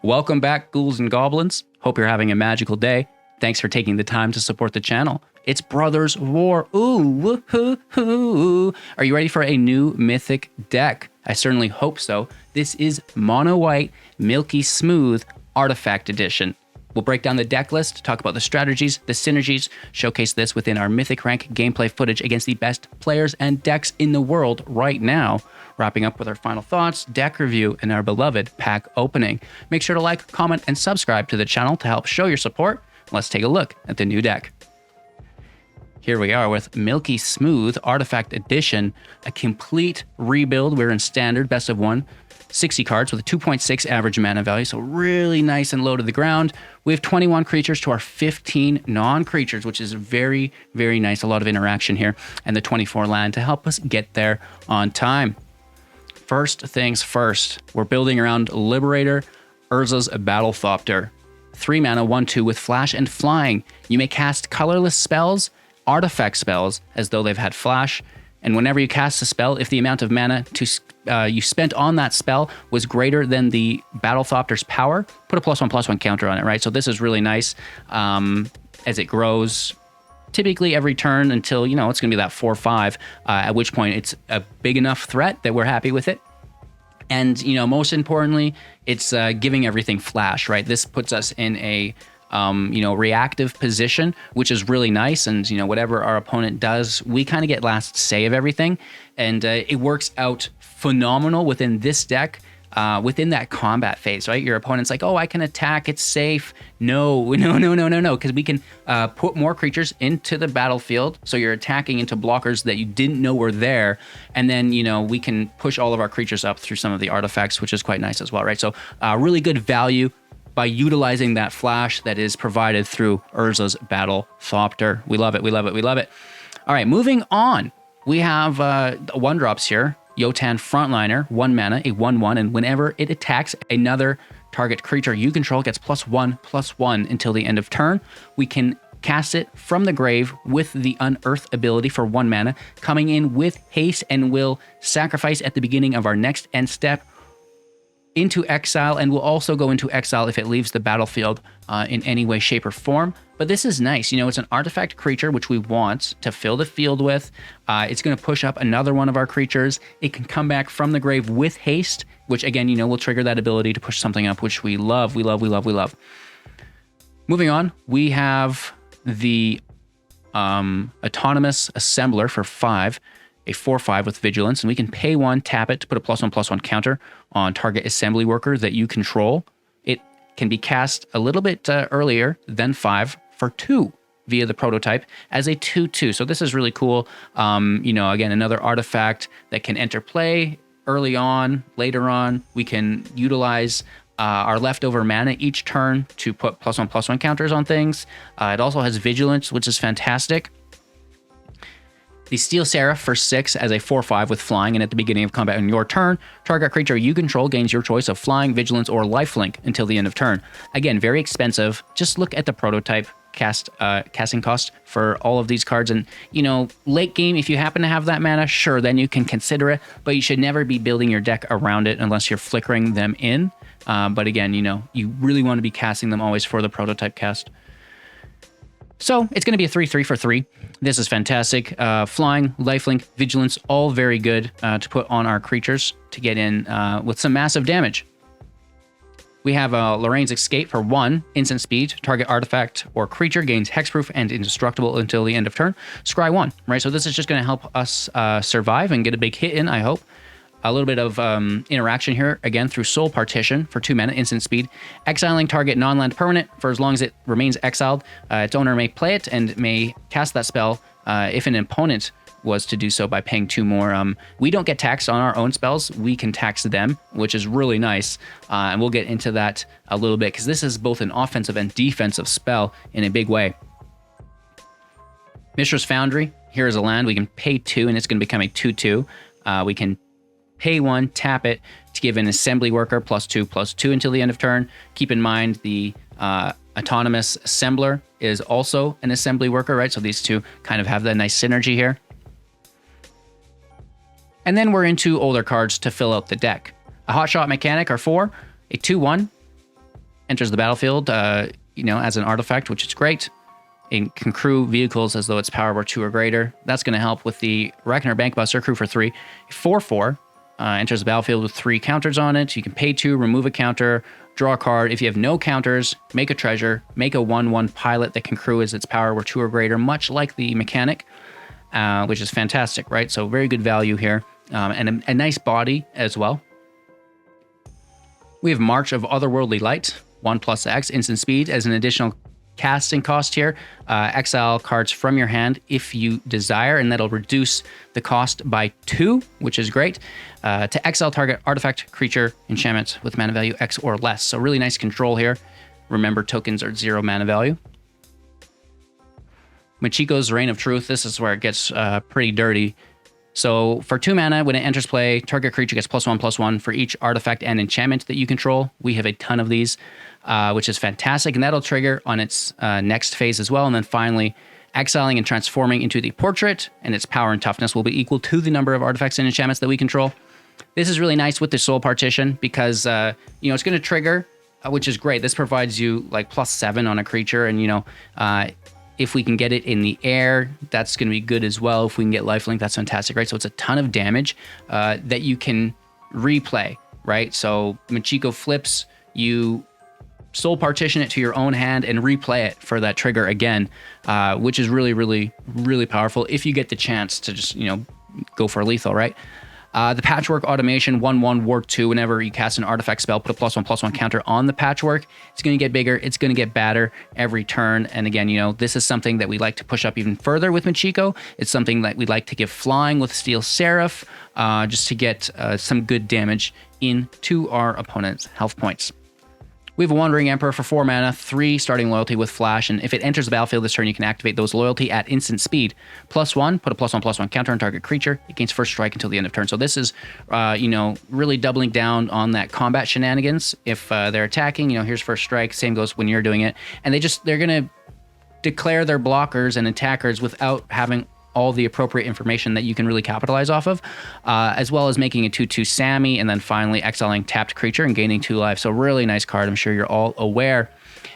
Welcome back, ghouls and goblins. Hope you're having a magical day. Thanks for taking the time to support the channel. It's Brothers War. Ooh, woohoo. Are you ready for a new mythic deck? I certainly hope so. This is Mono White Milky Smooth Artifact Edition. We'll break down the deck list, talk about the strategies, the synergies, showcase this within our Mythic Rank gameplay footage against the best players and decks in the world right now. Wrapping up with our final thoughts, deck review, and our beloved pack opening. Make sure to like, comment, and subscribe to the channel to help show your support. Let's take a look at the new deck. Here we are with Milky Smooth Artifact Edition, a complete rebuild. We're in Standard, best of one. 60 cards with a 2.6 average mana value, so really nice and low to the ground. We have 21 creatures to our 15 non-creatures, which is very, very nice. A lot of interaction here, and the 24 land to help us get there on time. First things first, we're building around Liberator, Urza's Battlethopter. 3 mana, 1/2 with flash and flying. You may cast colorless spells, artifact spells, as though they've had flash. And whenever you cast a spell, if the amount of mana you spent on that spell was greater than the Battlethopter's power, put a +1/+1 counter on it, right? So this is really nice as it grows. Typically every turn until, it's going to be that 4/5, at which point it's a big enough threat that we're happy with it. And, most importantly, it's giving everything flash, right? This puts us in a reactive position, which is really nice. And, whatever our opponent does, we kind of get last say of everything. And it works out phenomenal within this deck, within that combat phase, right? Your opponent's like, oh, I can attack, it's safe. No, because we can put more creatures into the battlefield. So you're attacking into blockers that you didn't know were there. And then, we can push all of our creatures up through some of the artifacts, which is quite nice as well, right? So really good value by utilizing that flash that is provided through Urza's Battlethopter. We love it, we love it, we love it. All right, moving on. We have 1-drops here. Yotan Frontliner, 1 mana, a 1/1, and whenever it attacks another target creature you control gets +1/+1 until the end of turn. We can cast it from the grave with the Unearth ability for 1 mana, coming in with haste, and will sacrifice at the beginning of our next end step into exile, and will also go into exile if it leaves the battlefield in any way, shape, or form. But this is nice. It's an artifact creature, which we want to fill the field with. It's going to push up another one of our creatures. It can come back from the grave with haste, which again, will trigger that ability to push something up, which we love, we love, we love, we love. Moving on, we have the Autonomous Assembler for 5. A 4/5 with Vigilance, and we can pay 1, tap it to put a +1/+1 counter on target assembly worker that you control. It can be cast a little bit earlier than 5 for 2 via the prototype as a 2/2. So this is really cool. Again, another artifact that can enter play early on, later on. We can utilize our leftover mana each turn to put +1/+1 counters on things. It also has Vigilance, which is fantastic. The Steel Seraph for 6 as a 4/5 with flying, and at the beginning of combat on your turn, target creature you control gains your choice of flying, vigilance, or lifelink until the end of turn. Again, very expensive. Just look at the prototype casting cost for all of these cards, and late game, if you happen to have that mana, sure, then you can consider it, but you should never be building your deck around it unless you're flickering them in. But again, you really want to be casting them always for the prototype cast. So it's going to be a 3/3 for 3. This is fantastic. Flying, lifelink, vigilance, all very good to put on our creatures to get in with some massive damage. We have Lorraine's Escape for 1, instant speed. Target artifact or creature gains hexproof and indestructible until the end of turn. Scry 1, right? So this is just going to help us survive and get a big hit in, I hope. A little bit of interaction here, again, through Soul Partition for 2 mana, instant speed. Exiling target non-land permanent for as long as it remains exiled. Its owner may play it and may cast that spell if an opponent was to do so by paying 2 more. We don't get taxed on our own spells. We can tax them, which is really nice. And we'll get into that a little bit, because this is both an offensive and defensive spell in a big way. Mishra's Foundry. Here is a land. We can pay 2, and it's going to become a 2/2. We can pay 1, tap it to give an assembly worker +2/+2 until the end of turn. Keep in mind the Autonomous Assembler is also an assembly worker, right? So these two kind of have that nice synergy here. And then we're into older cards to fill out the deck. A Hotshot Mechanic are 4, a 2/1, Enters the battlefield, as an artifact, which is great. It can crew vehicles as though its power were 2 or greater. That's going to help with the Reckoner Bankbuster, crew for 3. 4/4, enters the battlefield with 3 counters on it. You can pay 2, remove a counter, draw a card. If you have no counters, make a treasure, make a 1/1 pilot that can crew as its power were 2 or greater, much like the mechanic, which is fantastic, right? So very good value here, and a nice body as well. We have March of Otherworldly Light, 1+X, instant speed as an additional casting cost here. Exile cards from your hand if you desire, and that'll reduce the cost by 2, which is great. To exile target artifact, creature, enchantment with mana value X or less. So really nice control here. Remember, tokens are 0 mana value. Michiko's Reign of Truth. This is where it gets pretty dirty. So for 2 mana, when it enters play, target creature gets +1/+1 for each artifact and enchantment that you control. We have a ton of these, which is fantastic. And that'll trigger on its next phase as well. And then finally, exiling and transforming into the portrait, and its power and toughness will be equal to the number of artifacts and enchantments that we control. This is really nice with the soul partition because, it's going to trigger, which is great. This provides you like +7 on a creature. And, if we can get it in the air, that's going to be good as well. If we can get lifelink, that's fantastic, right? So it's a ton of damage that you can replay, right? So Michiko flips, you soul partition it to your own hand and replay it for that trigger again, which is really, really, really powerful if you get the chance to just, go for lethal, right? The Patchwork Automation, 1/1 Ward 2. Whenever you cast an artifact spell, put a +1/+1 counter on the Patchwork. It's going to get bigger. It's going to get badder every turn. And again, this is something that we like to push up even further with Michiko. It's something that we like to give flying with Steel Seraph, just to get some good damage into our opponent's health points. We have a Wandering Emperor for 4 mana, 3 starting loyalty with flash, and if it enters the battlefield this turn, you can activate those loyalty at instant speed. +1, put a +1/+1 counter on target creature. It gains first strike until the end of turn. So this is, really doubling down on that combat shenanigans. If they're attacking, here's first strike. Same goes when you're doing it. And they're going to declare their blockers and attackers without having all the appropriate information that you can really capitalize off of, as well as making a 2/2 Sammy, and then finally exiling tapped creature and gaining 2 life. So really nice card. I'm sure you're all aware.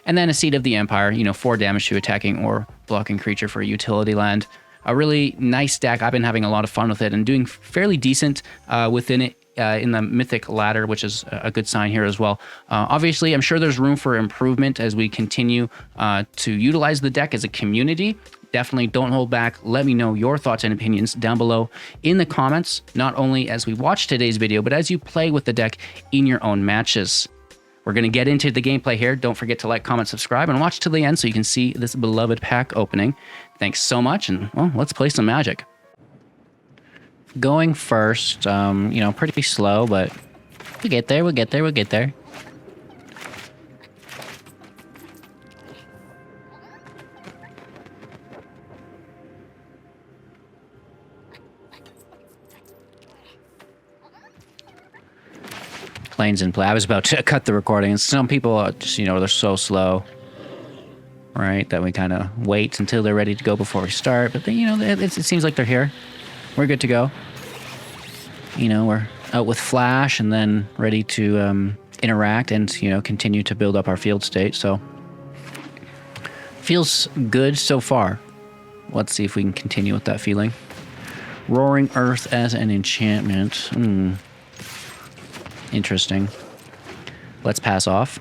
And then a Seed of the Empire, 4 damage to attacking or blocking creature for a utility land. A really nice deck. I've been having a lot of fun with it and doing fairly decent within it in the Mythic ladder, which is a good sign here as well. Obviously, I'm sure there's room for improvement as we continue to utilize the deck as a community. Definitely don't hold back. Let me know your thoughts and opinions down below in the comments, not only as we watch today's video, but as you play with the deck in your own matches. We're going to get into the gameplay here. Don't forget to like, comment, subscribe, and watch till the end so you can see this beloved pack opening. Thanks so much, and well, let's play some Magic. Going first, pretty slow, but we'll get there, we'll get there, we'll get there. Planes in play. I was about to cut the recording. Some people are just, they're so slow, right? That we kind of wait until they're ready to go before we start. But then, it seems like they're here. We're good to go. We're out with Flash and then ready to interact and, continue to build up our field state. So feels good so far. Let's see if we can continue with that feeling. Roaring Earth as an enchantment. Interesting. Let's pass off.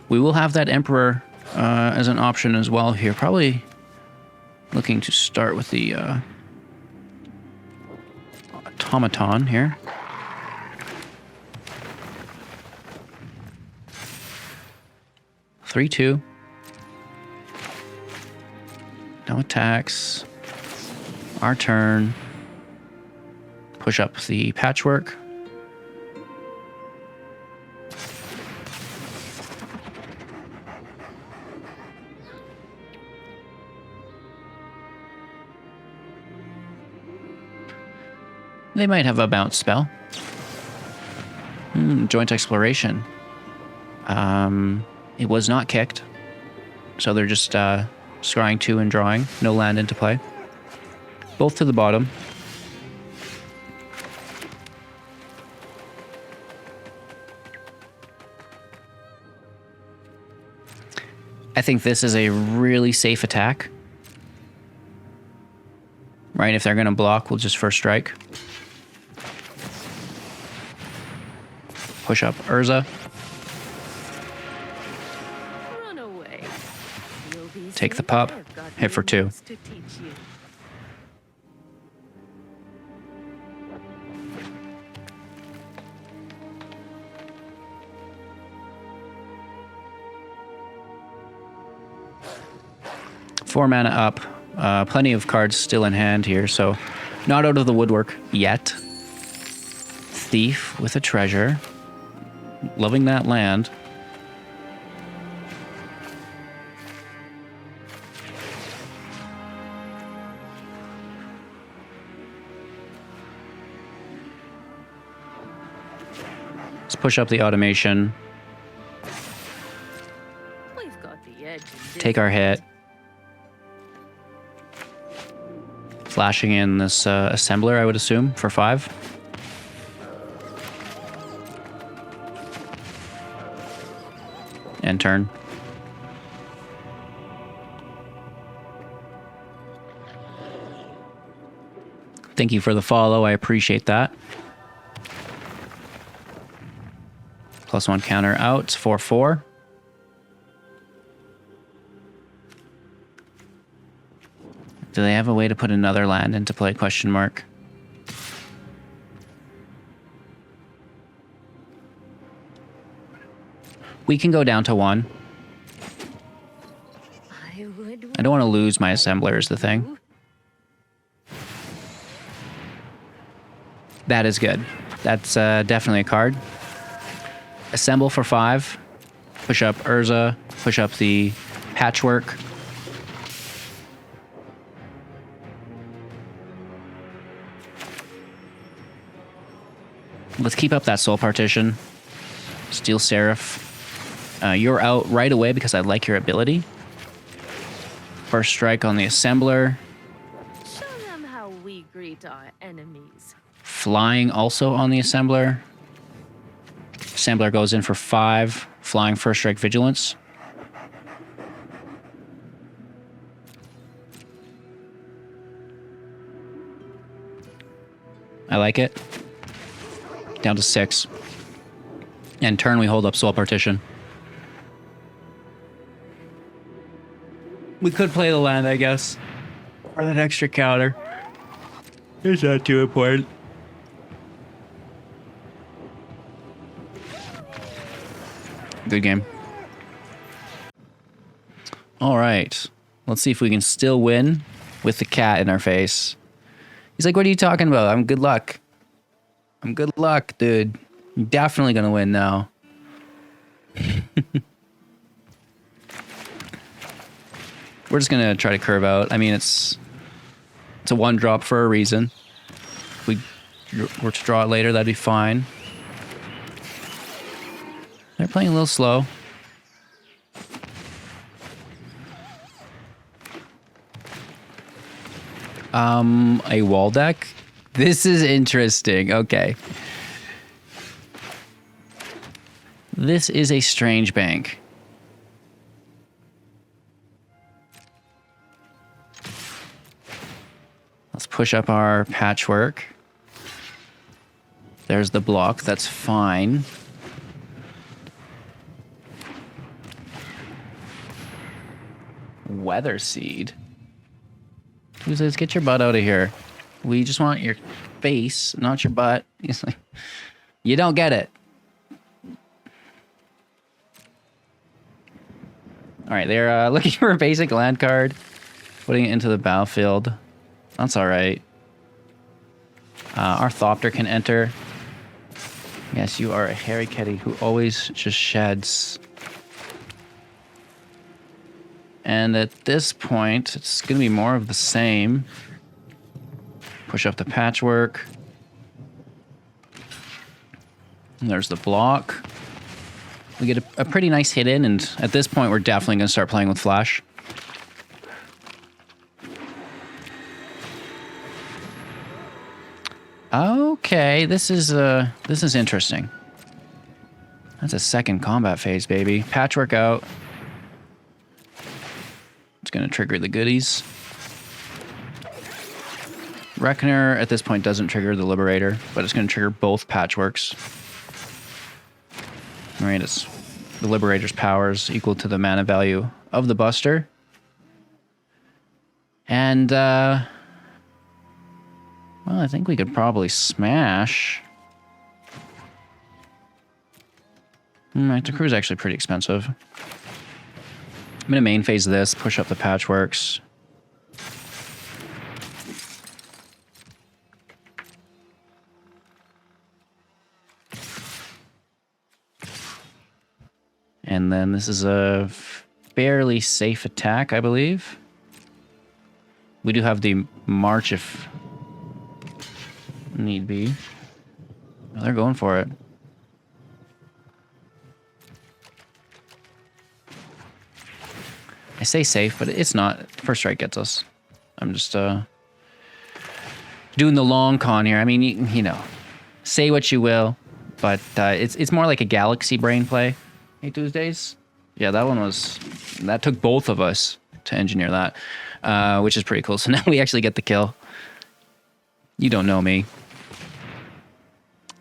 We will have that Emperor as an option as well here. Probably looking to start with the Automaton here. Three, 2. No attacks. Our turn. Push up the Patchwork. They might have a bounce spell. Joint Exploration. It was not kicked. So they're just scrying 2 and drawing. No land into play. Both to the bottom. I think this is a really safe attack. Right, if they're going to block, we'll just first strike. Push up Urza. Run away. Take the pup. Hit for 2. Four mana up. Plenty of cards still in hand here, so not out of the woodwork yet. Thief with a treasure. Loving that land. Let's push up the automation. We've got the edge. Take our hit. Flashing in this assembler, I would assume, for 5. End turn. Thank you for the follow. I appreciate that. +1 counter out. It's 4/4. Do they have a way to put another land into play? Question mark. We can go down to 1. I don't want to lose my assembler is the thing. That is good. That's definitely a card. Assemble for 5. Push up Urza. Push up the Patchwork. Let's keep up that Soul Partition. Steel Seraph. You're out right away because I like your ability. First strike on the Assembler. Show them how we greet our enemies. Flying also on the Assembler. Assembler goes in for 5. Flying first strike Vigilance. I like it. Down to 6. And turn, we hold up Soul Partition. We could play the land, I guess. Or that extra counter. It's not too important. Good game. All right. Let's see if we can still win with the cat in our face. He's like, what are you talking about? I'm good luck. I'm good luck, dude. I'm definitely going to win now. We're just going to try to curve out. I mean, it's a 1 drop for a reason. If we were to draw it later, that'd be fine. They're playing a little slow. A wall deck? This is interesting. Okay. This is a strange bank. Let's push up our Patchwork. There's the block. That's fine. Weather Seed. Who says, get your butt out of here? We just want your face, not your butt. He's like, you don't get it. All right, they're looking for a basic land card, putting it into the battlefield. That's all right. Our Thopter can enter. Yes, you are a hairy kitty who always just sheds. And at this point, it's going to be more of the same. Push up the Patchwork. And there's the block. We get a pretty nice hit in, and at this point, we're definitely going to start playing with Flash. Okay, this is interesting. That's a second combat phase, baby. Patchwork out. It's going to trigger the goodies. Reckoner at this point doesn't trigger the Liberator, but it's going to trigger both Patchworks. All right, it's the Liberator's powers equal to the mana value of the Buster. And, well, I think we could probably smash. The crew's actually pretty expensive. I'm going to main phase this, push up the Patchworks. And then this is a fairly safe attack, I believe. We do have the March if need be. Oh, they're going for it. I say safe, but it's not. First strike gets us. I'm just doing the long con here. I mean, you know, say what you will, but it's more like a galaxy brain play. Hey, Tuesdays? Yeah, that took both of us to engineer that, which is pretty cool. So now we actually get the kill. You don't know me.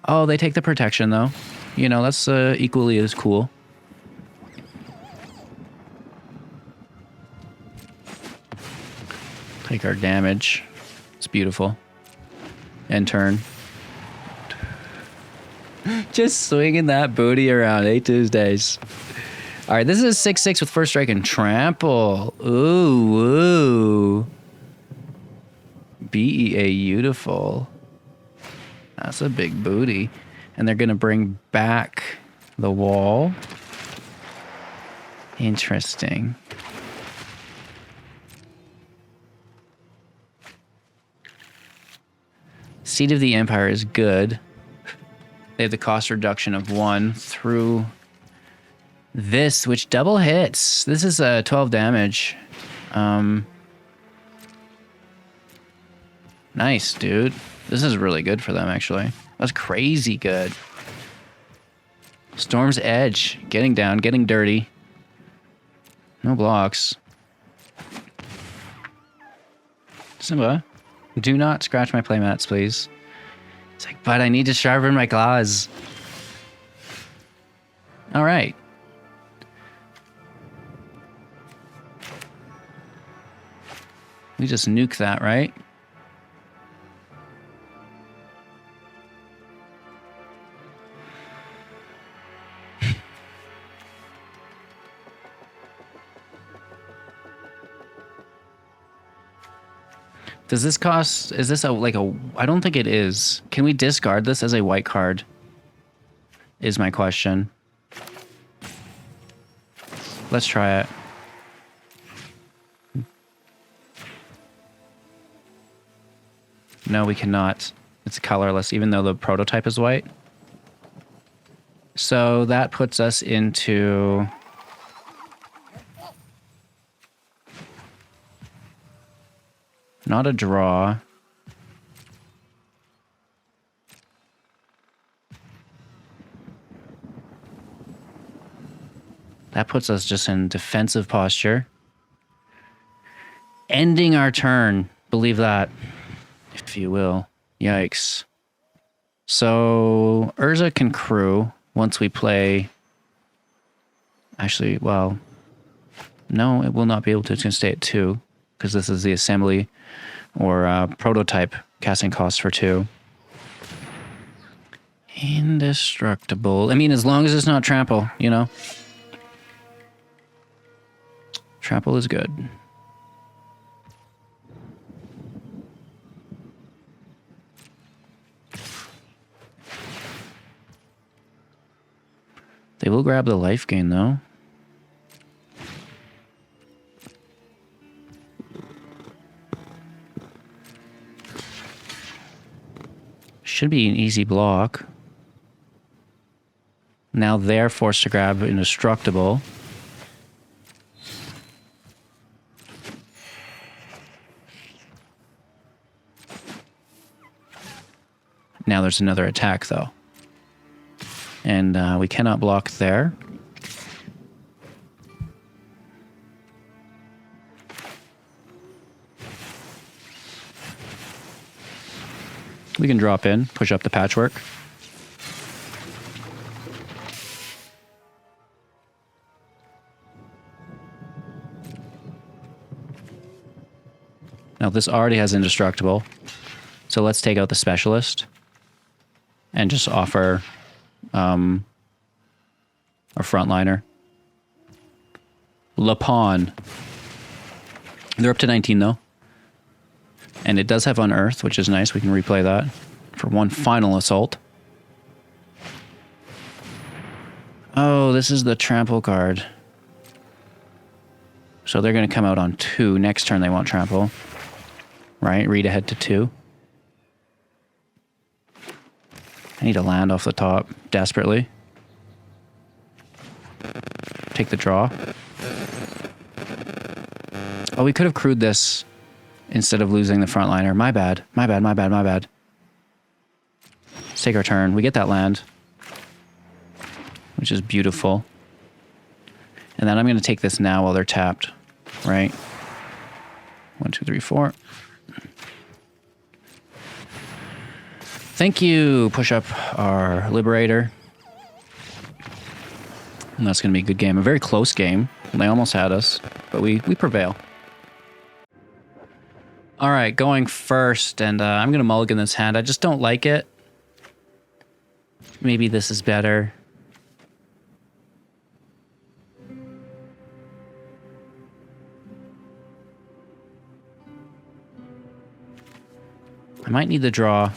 Oh, they take the protection, though. You know, that's equally as cool. Take our damage. It's beautiful. End turn. Just swinging that booty around, 8 Tuesdays. All right, this is 6/6 with first strike and trample. Ooh, ooh. BEA beautiful. That's a big booty. And they're going to bring back the wall. Interesting. Seed of the Empire is good. They have the cost reduction of 1 through this, which double hits. This is 12 damage. Nice, dude. This is really good for them, actually. That's crazy good. Storm's Edge. Getting down, getting dirty. No blocks. Simba, do not scratch my playmats, please. It's like, but I need to sharpen my claws. All right. We just nuke that, right? Does this cost, is this like a, I don't think it is. Can we discard this as a white card? Is my question. Let's try it. No, we cannot. It's colorless, even though the prototype is white. So that puts us into... not a draw. That puts us just in defensive posture. Ending our turn. Believe that, if you will. Yikes. So Urza can crew once we play... Actually, well... no, it will not be able to. It's going to stay at 2. Because this is the assembly or prototype casting cost for 2. Indestructible. I mean, as long as it's not trample, you know? Trample is good. They will grab the life gain, though. Should be an easy block. Now they're forced to grab indestructible. Now there's another attack, though. And we cannot block there. We can drop in, push up the patchwork. Now this already has indestructible. So let's take out the specialist and just offer our frontliner. La Pawn. They're up to 19 though. And it does have Unearth, which is nice. We can replay that for one final assault. Oh, this is the trample card. So they're going to come out on 2. Next turn they won't trample. Right? Read ahead to 2. I need to land off the top desperately. Take the draw. Oh, we could have crewed this instead of losing the frontliner. My bad. My bad, my bad, my bad. Let's take our turn. We get that land, which is beautiful. And then I'm going to take this now while they're tapped. Right? 1, 2, 3, 4. Thank you. Push up our Liberator. And that's going to be a good game. A very close game. They almost had us, but we prevail. All right, going first, and I'm going to mulligan this hand. I just don't like it. Maybe this is better. I might need the draw.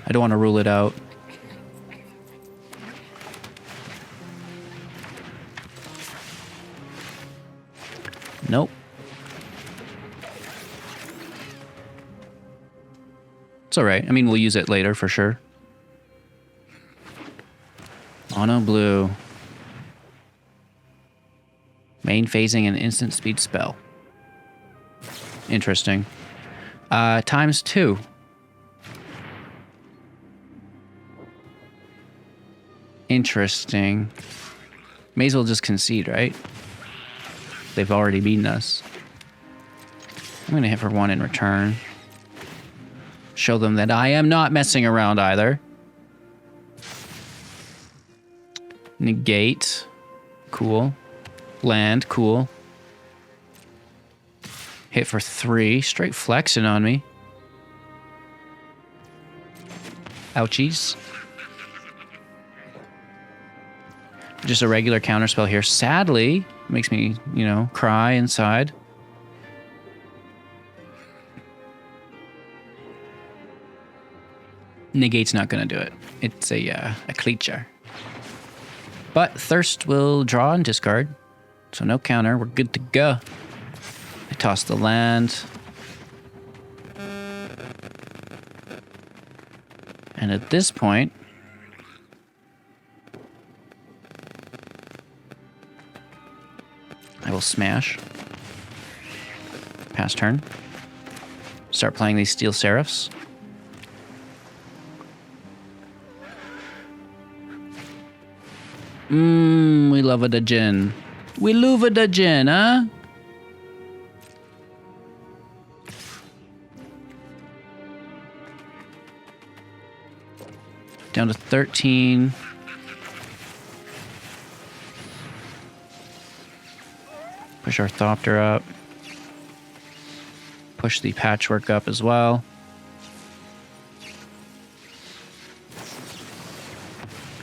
I don't want to rule it out. Nope. It's all right. I mean, we'll use it later for sure. Mono blue. Main phasing and instant speed spell. Interesting. ×2. Interesting. May as well just concede, right? They've already beaten us. I'm going to hit for 1 in return. Show them that I am not messing around either. Negate. Cool. Land. Cool. Hit for 3. Straight flexing on me. Ouchies. Just a regular counterspell here. Sadly, makes me, you know, cry inside. Negate's not going to do it. It's a creature. But Thirst will draw and discard. So no counter. We're good to go. I toss the land. And at this point, I will smash. Pass turn. Start playing these Steel Seraphs. We love a djinn. We love a djinn, huh? Down to 13. Push our Thopter up. Push the Patchwork up as well.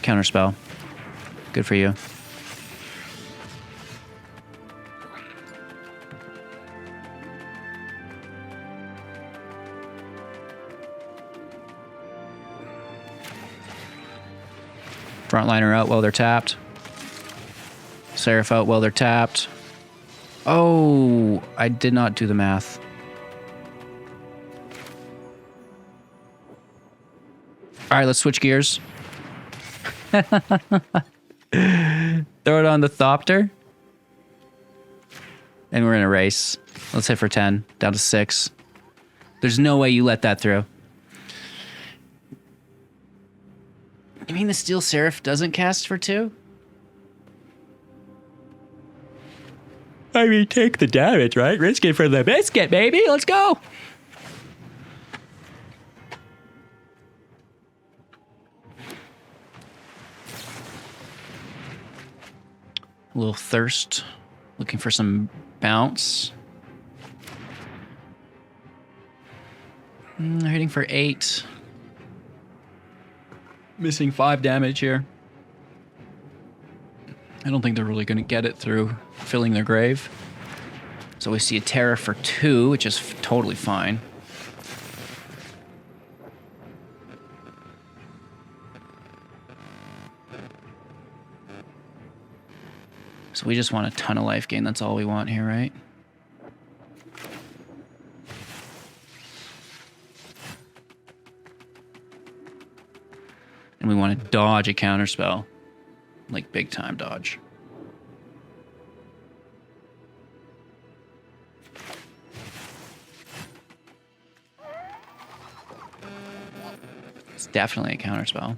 Counterspell. Good for you. Frontliner out while they're tapped. Seraph out while they're tapped. Oh, I did not do the math. All right, let's switch gears. Throw it on the Thopter. And we're in a race. Let's hit for 10. Down to 6. There's no way you let that through. You mean the Steel Seraph doesn't cast for 2? I mean, take the damage, right? Risk it for the biscuit, baby. Let's go. A little thirst. Looking for some bounce. They're hitting for 8. Missing 5 damage here. I don't think they're really going to get it through filling their grave. So we see a terror for 2, which is totally fine. So we just want a ton of life gain. That's all we want here, right? And we want to dodge a counterspell. Like big time dodge. It's definitely a counterspell.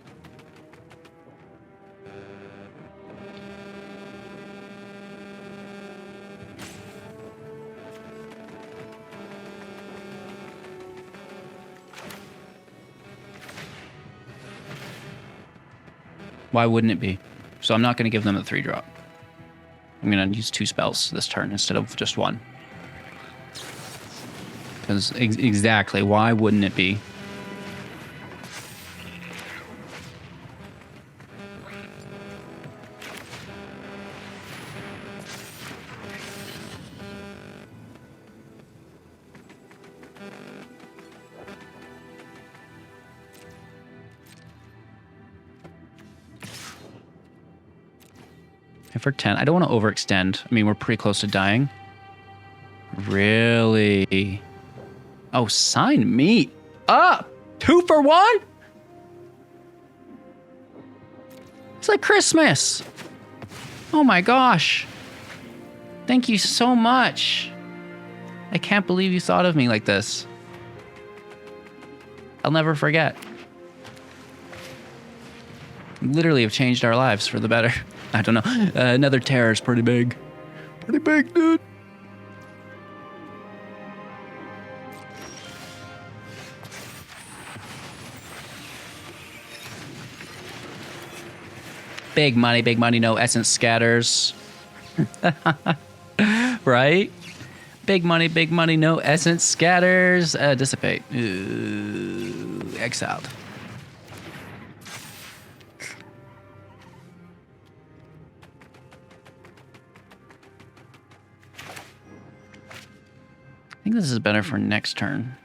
Why wouldn't it be? So I'm not going to give them a 3-drop. I'm going to use 2 spells this turn instead of just 1. Because exactly, why wouldn't it be? For 10. I don't want to overextend. I mean, we're pretty close to dying. Really? Oh, sign me up! 2 for 1? It's like Christmas. Oh my gosh. Thank you so much. I can't believe you thought of me like this. I'll never forget. Literally have changed our lives for the better. I don't know. Another terror is pretty big. Pretty big, dude. Big money, no essence scatters. Right? Big money, no essence scatters. Dissipate. Ooh, exiled. I think this is better for next turn.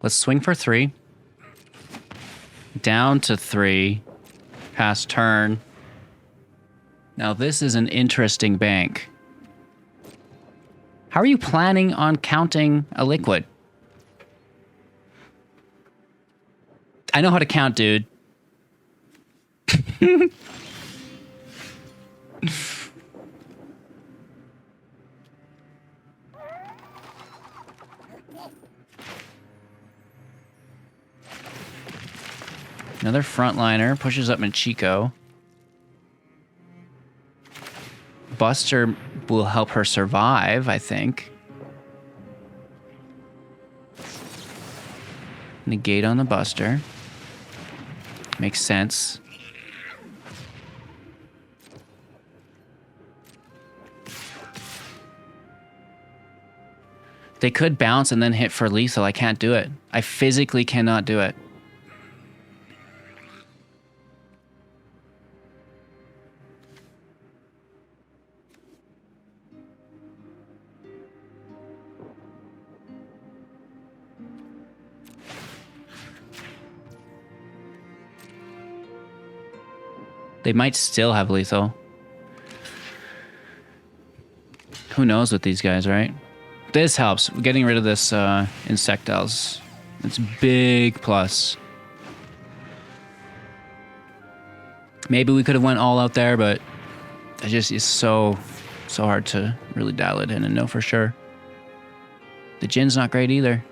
Let's swing for 3. Down to 3. Pass turn. Now this is an interesting bank. How are you planning on counting a liquid? I know how to count, dude. Another frontliner pushes up Machiko. Buster will help her survive, I think. Negate on the Buster. Makes sense. They could bounce and then hit for lethal. I can't do it. I physically cannot do it. They might still have lethal. Who knows with these guys, right? This helps. Getting rid of this Insectiles. It's a big plus. Maybe we could have went all out there, but It just is so hard to really dial it in and know for sure. The Jin's not great either.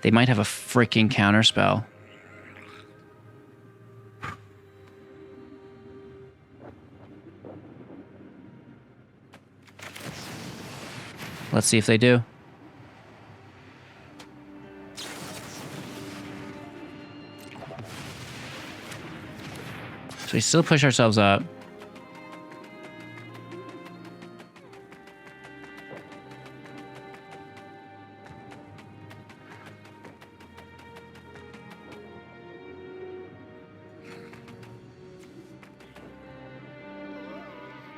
They might have a freaking counterspell. Let's see if they do. So we still push ourselves up.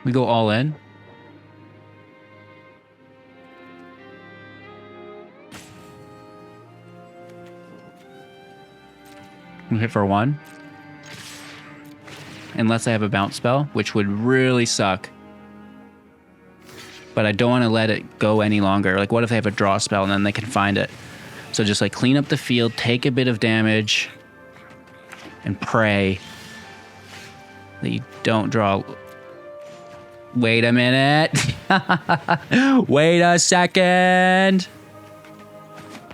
We go all in. We hit for 1. Unless I have a bounce spell, which would really suck. But I don't want to let it go any longer. Like, what if they have a draw spell and then they can find it? So just like clean up the field, take a bit of damage, and pray that you don't draw. Wait a minute. Wait a second.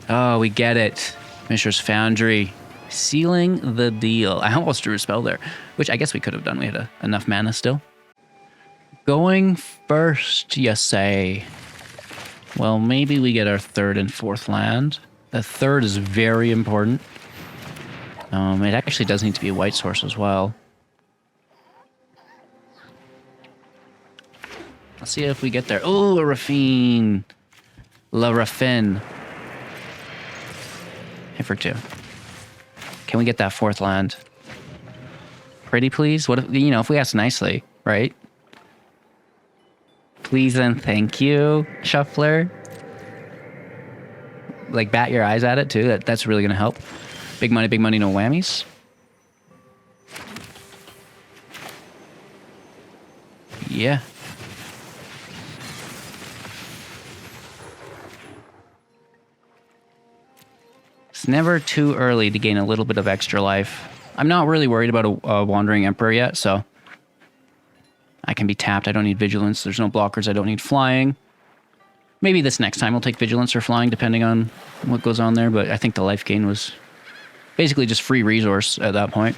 Oh, we get it. Mishra's Foundry. Sealing the deal. I almost drew a spell there, which I guess we could have done. We had enough mana still. Going first, you say. Well, maybe we get our 3rd and 4th land. The 3rd is very important. It actually does need to be a white source as well. Let's see if we get there. Oh, a Raffine. La Raffine. Hit for 2. Can we get that 4th land? Pretty please? What if, if we ask nicely, right? Please and thank you, Shuffler. Like, bat your eyes at it too. That's really gonna help. Big money, no whammies. Yeah. It's never too early to gain a little bit of extra life. I'm not really worried about a Wandering Emperor yet, so I can be tapped. I don't need Vigilance. There's no blockers. I don't need Flying. Maybe this next time we'll take Vigilance or Flying, depending on what goes on there, but I think the life gain was basically just free resource at that point.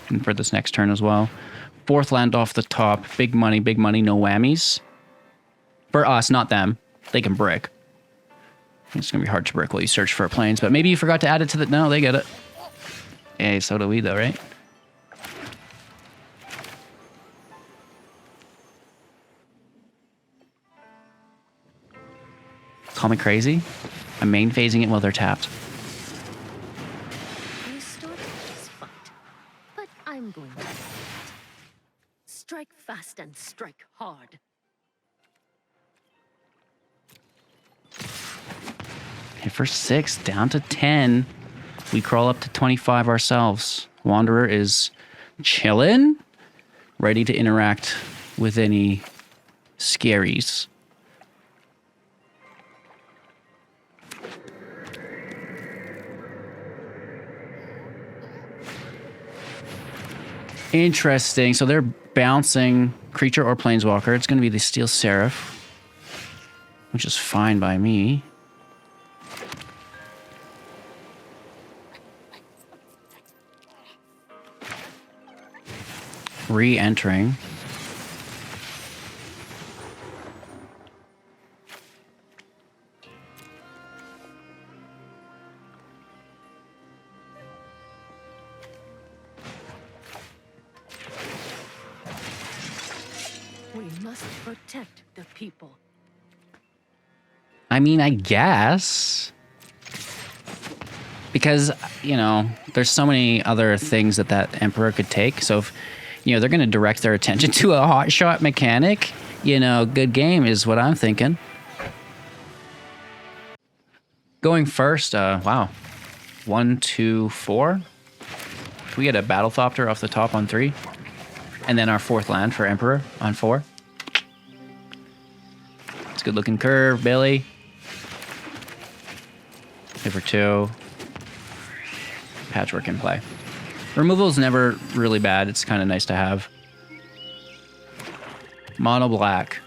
And for this next turn as well. 4th land off the top. Big money, no whammies. For us, not them. They can brick. It's going to be hard to brick while you search for planes, but maybe you forgot to add it to the... No, they get it. Hey, so do we though, right? Call me crazy. I'm main phasing it while they're tapped. You started this fight, but I'm going to end it. Strike fast and strike hard. Hit for 6, down to 10. We crawl up to 25 ourselves. Wanderer is chillin', ready to interact with any scaries. Interesting. So they're bouncing creature or planeswalker. It's going to be the Steel Seraph, which is fine by me. Re-entering. We must protect the people. I mean, I guess. Because, there's so many other things that Emperor could take. So if, they're going to direct their attention to a hotshot mechanic, good game is what I'm thinking. Going first, wow. 1, 2, 4. Can we get a Battlethopter off the top on 3? And then our 4th land for Emperor on 4. It's a good looking curve, Billy. Hit for 2. Patchwork in play. Removal is never really bad. It's kind of nice to have. Mono black.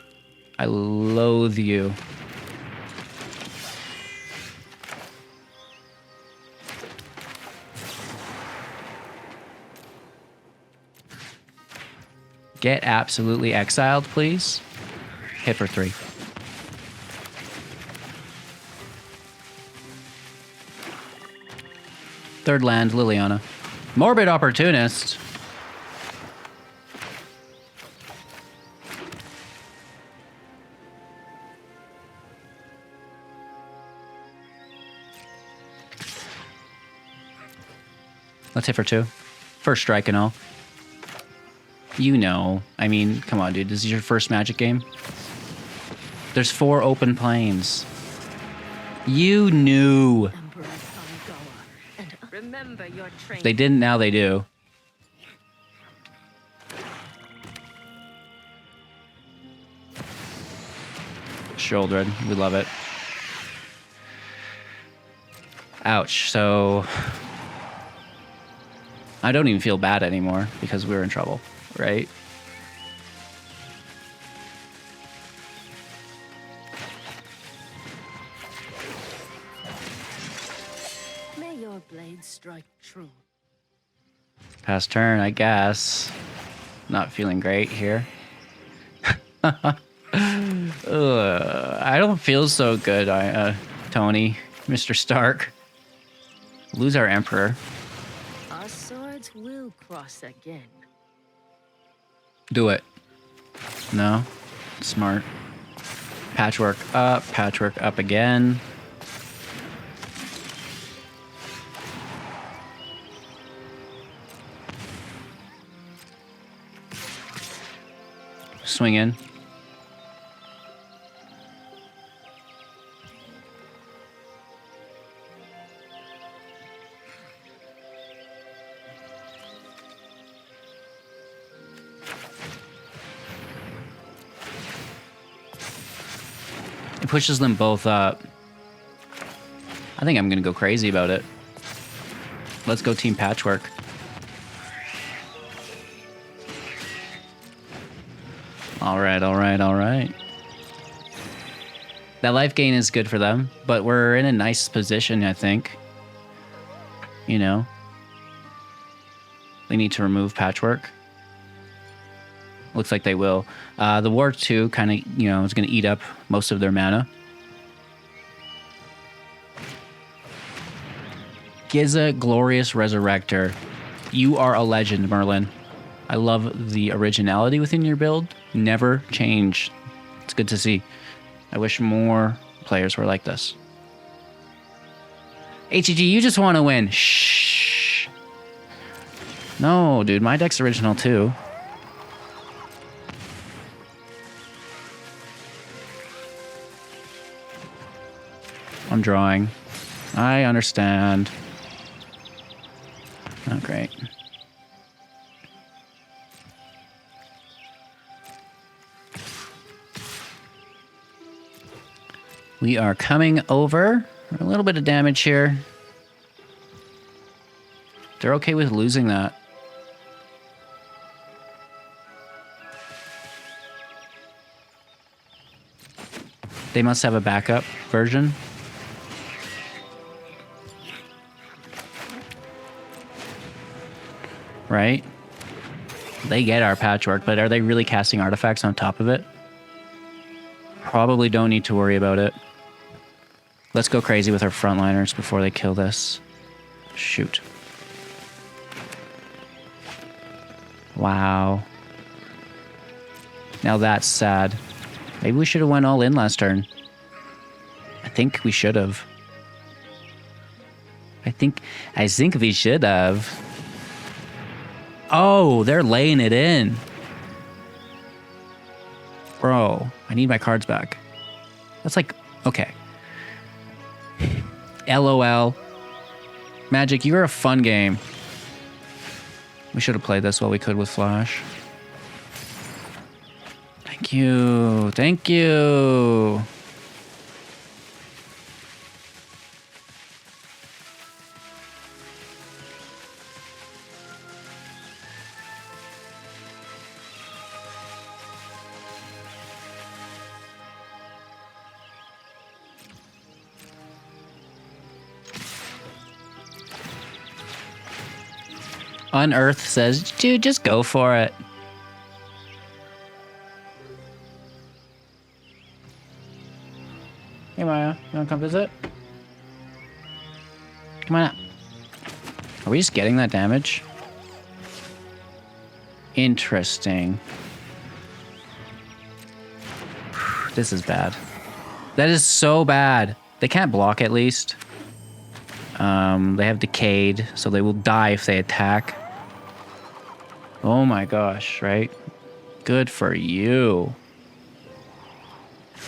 I loathe you. Get absolutely exiled, please. Hit for 3. Third land, Liliana. Morbid Opportunist. Let's hit for 2. First strike and all. You know. I mean, come on, dude. This is your first Magic game. There's 4 open planes. You knew. If they didn't, now they do. Shouldered. We love it. Ouch. So I don't even feel bad anymore because we're in trouble, right? May your blade strike true. Pass turn, I guess. Not feeling great here. I don't feel so good, Tony, Mr. Stark. Lose our Emperor. Our swords will cross again. Do it. No? Smart. Patchwork up again. Swing in. It pushes them both up. I think I'm gonna go crazy about it. Let's go Team Patchwork. All right. That life gain is good for them, but we're in a nice position, I think. You know? They need to remove Patchwork. Looks like they will. The War 2 kind of, you know, is going to eat up most of their mana. Giza Glorious Resurrector. You are a legend, Merlin. I love the originality within your build. Never change. It's good to see. I wish more players were like this. HEG, you just want to win. Shh. No, dude, my deck's original too. I'm drawing. I understand. Oh, great. We are coming over. A little bit of damage here. They're okay with losing that. They must have a backup version. Right? They get our Patchwork, but are they really casting artifacts on top of it? Probably don't need to worry about it. Let's go crazy with our frontliners before they kill this. Shoot. Wow. Now that's sad. Maybe we should have went all in last turn. I think we should have. I think we should have. Oh, they're laying it in. Bro, I need my cards back. That's like, okay. LOL. Magic, you're a fun game. We should have played this while we could with Flash. Thank you. Thank you. Unearth says, dude, just go for it. Hey Maya, you wanna come visit? Come on up. Are we just getting that damage? Interesting. This is bad. That is so bad. They can't block at least. They have Decayed, so they will die if they attack. Oh my gosh, right? Good for you.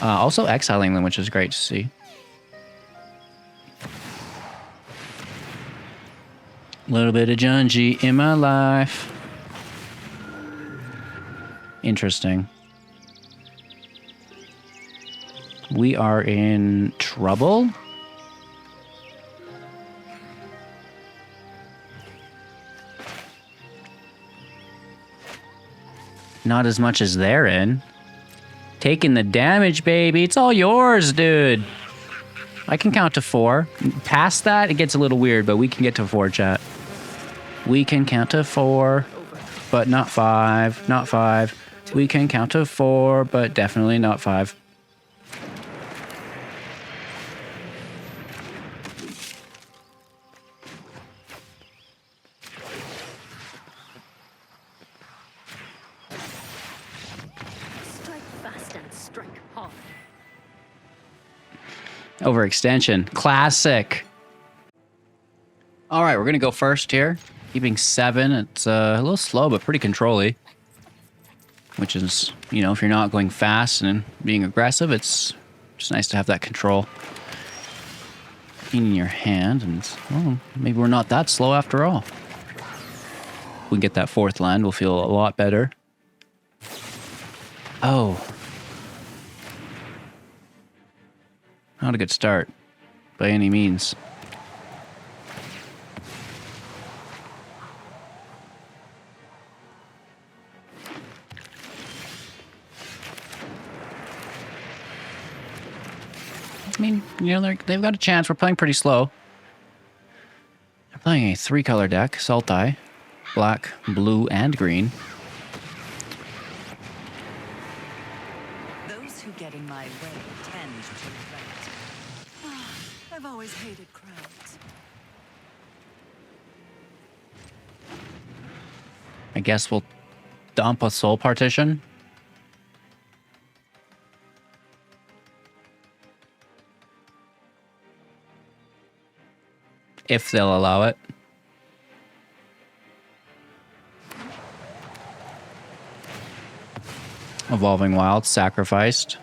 Also exiling them, which is great to see. A little bit of Junji in my life. Interesting. We are in trouble? Not as much as they're in. Taking the damage, baby. It's all yours, dude. I can count to 4. Past that, it gets a little weird, but we can get to 4, chat. We can count to 4, but not 5. Not 5. We can count to 4, but definitely not 5. Overextension. Classic. All right, we're going to go first here. Keeping 7. It's a little slow, but pretty control-y. Which is, you know, if you're not going fast and being aggressive, it's just nice to have that control in your hand. And, well, maybe we're not that slow after all. If we get that 4th land, we'll feel a lot better. Oh. Not a good start, by any means. I mean, you know, they've got a chance. We're playing pretty slow. They're playing a 3-color deck, Sultai, black, blue, and green. Those who get in my way tend to regret. I've always hated crowds. I guess we'll dump a soul partition. If they'll allow it. Evolving Wild, sacrificed.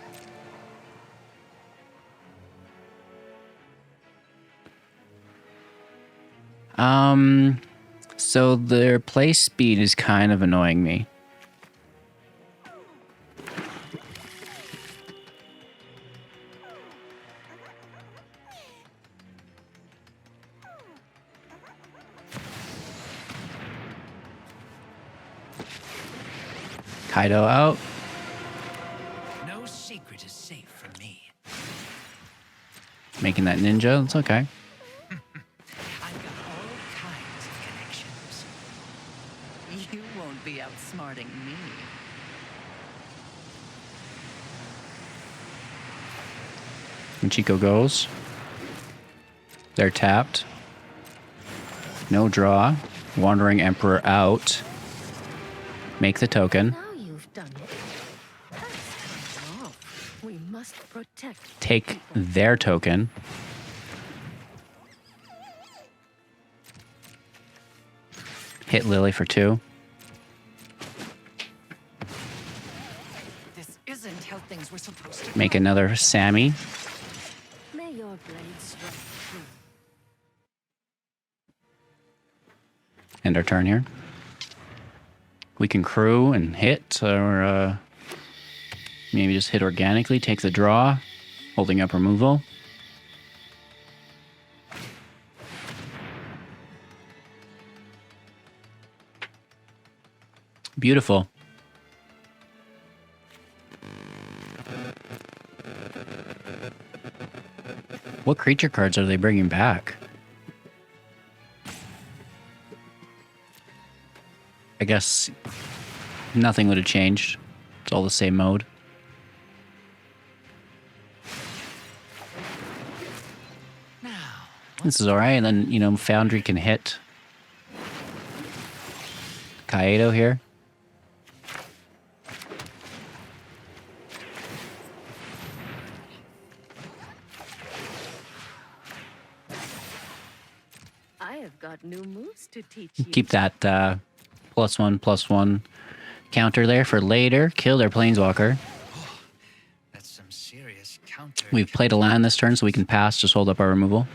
So their play speed is kind of annoying me. Kaido out. No secret is safe from me. Making that ninja, it's okay. I've got all kinds of connections. You won't be outsmarting me. And Chico goes. They're tapped. No draw. Wandering Emperor out. Make the token. Now you've done it. That's off. We must protect. Take their token. Hit Lily for 2. This isn't how things were supposed to Make go. another Sammy. May your blade strike true. End our turn here. We can crew and hit, or maybe just hit organically, take the draw, holding up removal. Beautiful. What creature cards are they bringing back? I guess nothing would have changed. It's all the same mode. Now, This is alright, and then, you know, Foundry can hit Kaedo here. I have got new moves to teach you. Keep that +1/+1 counter there for later. Kill their Planeswalker. that's some serious counter. We've played a land this turn, so we can pass, just hold up our removal.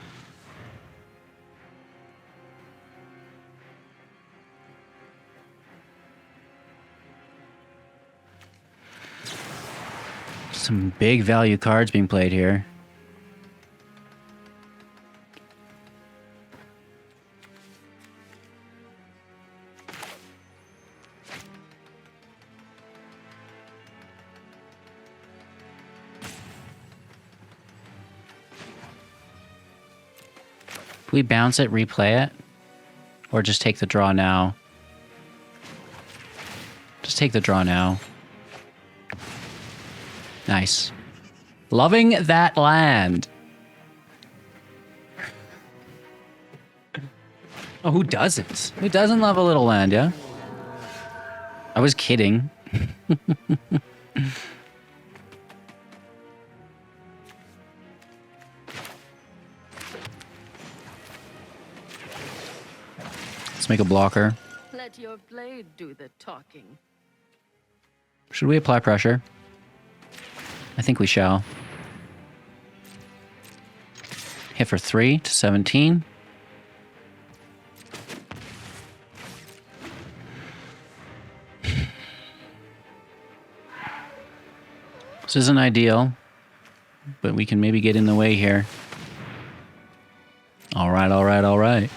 Some big value cards being played here. Do we bounce it, replay it? Or just take the draw now? Just take the draw now. Nice. Loving that land. Oh, who doesn't? Who doesn't love a little land, yeah? I was kidding. Let's make a blocker. Let your blade do the talking. Should we apply pressure? I think we shall. Hit for 3 to 17. This isn't ideal, but we can maybe get in the way here. All right, all right, all right.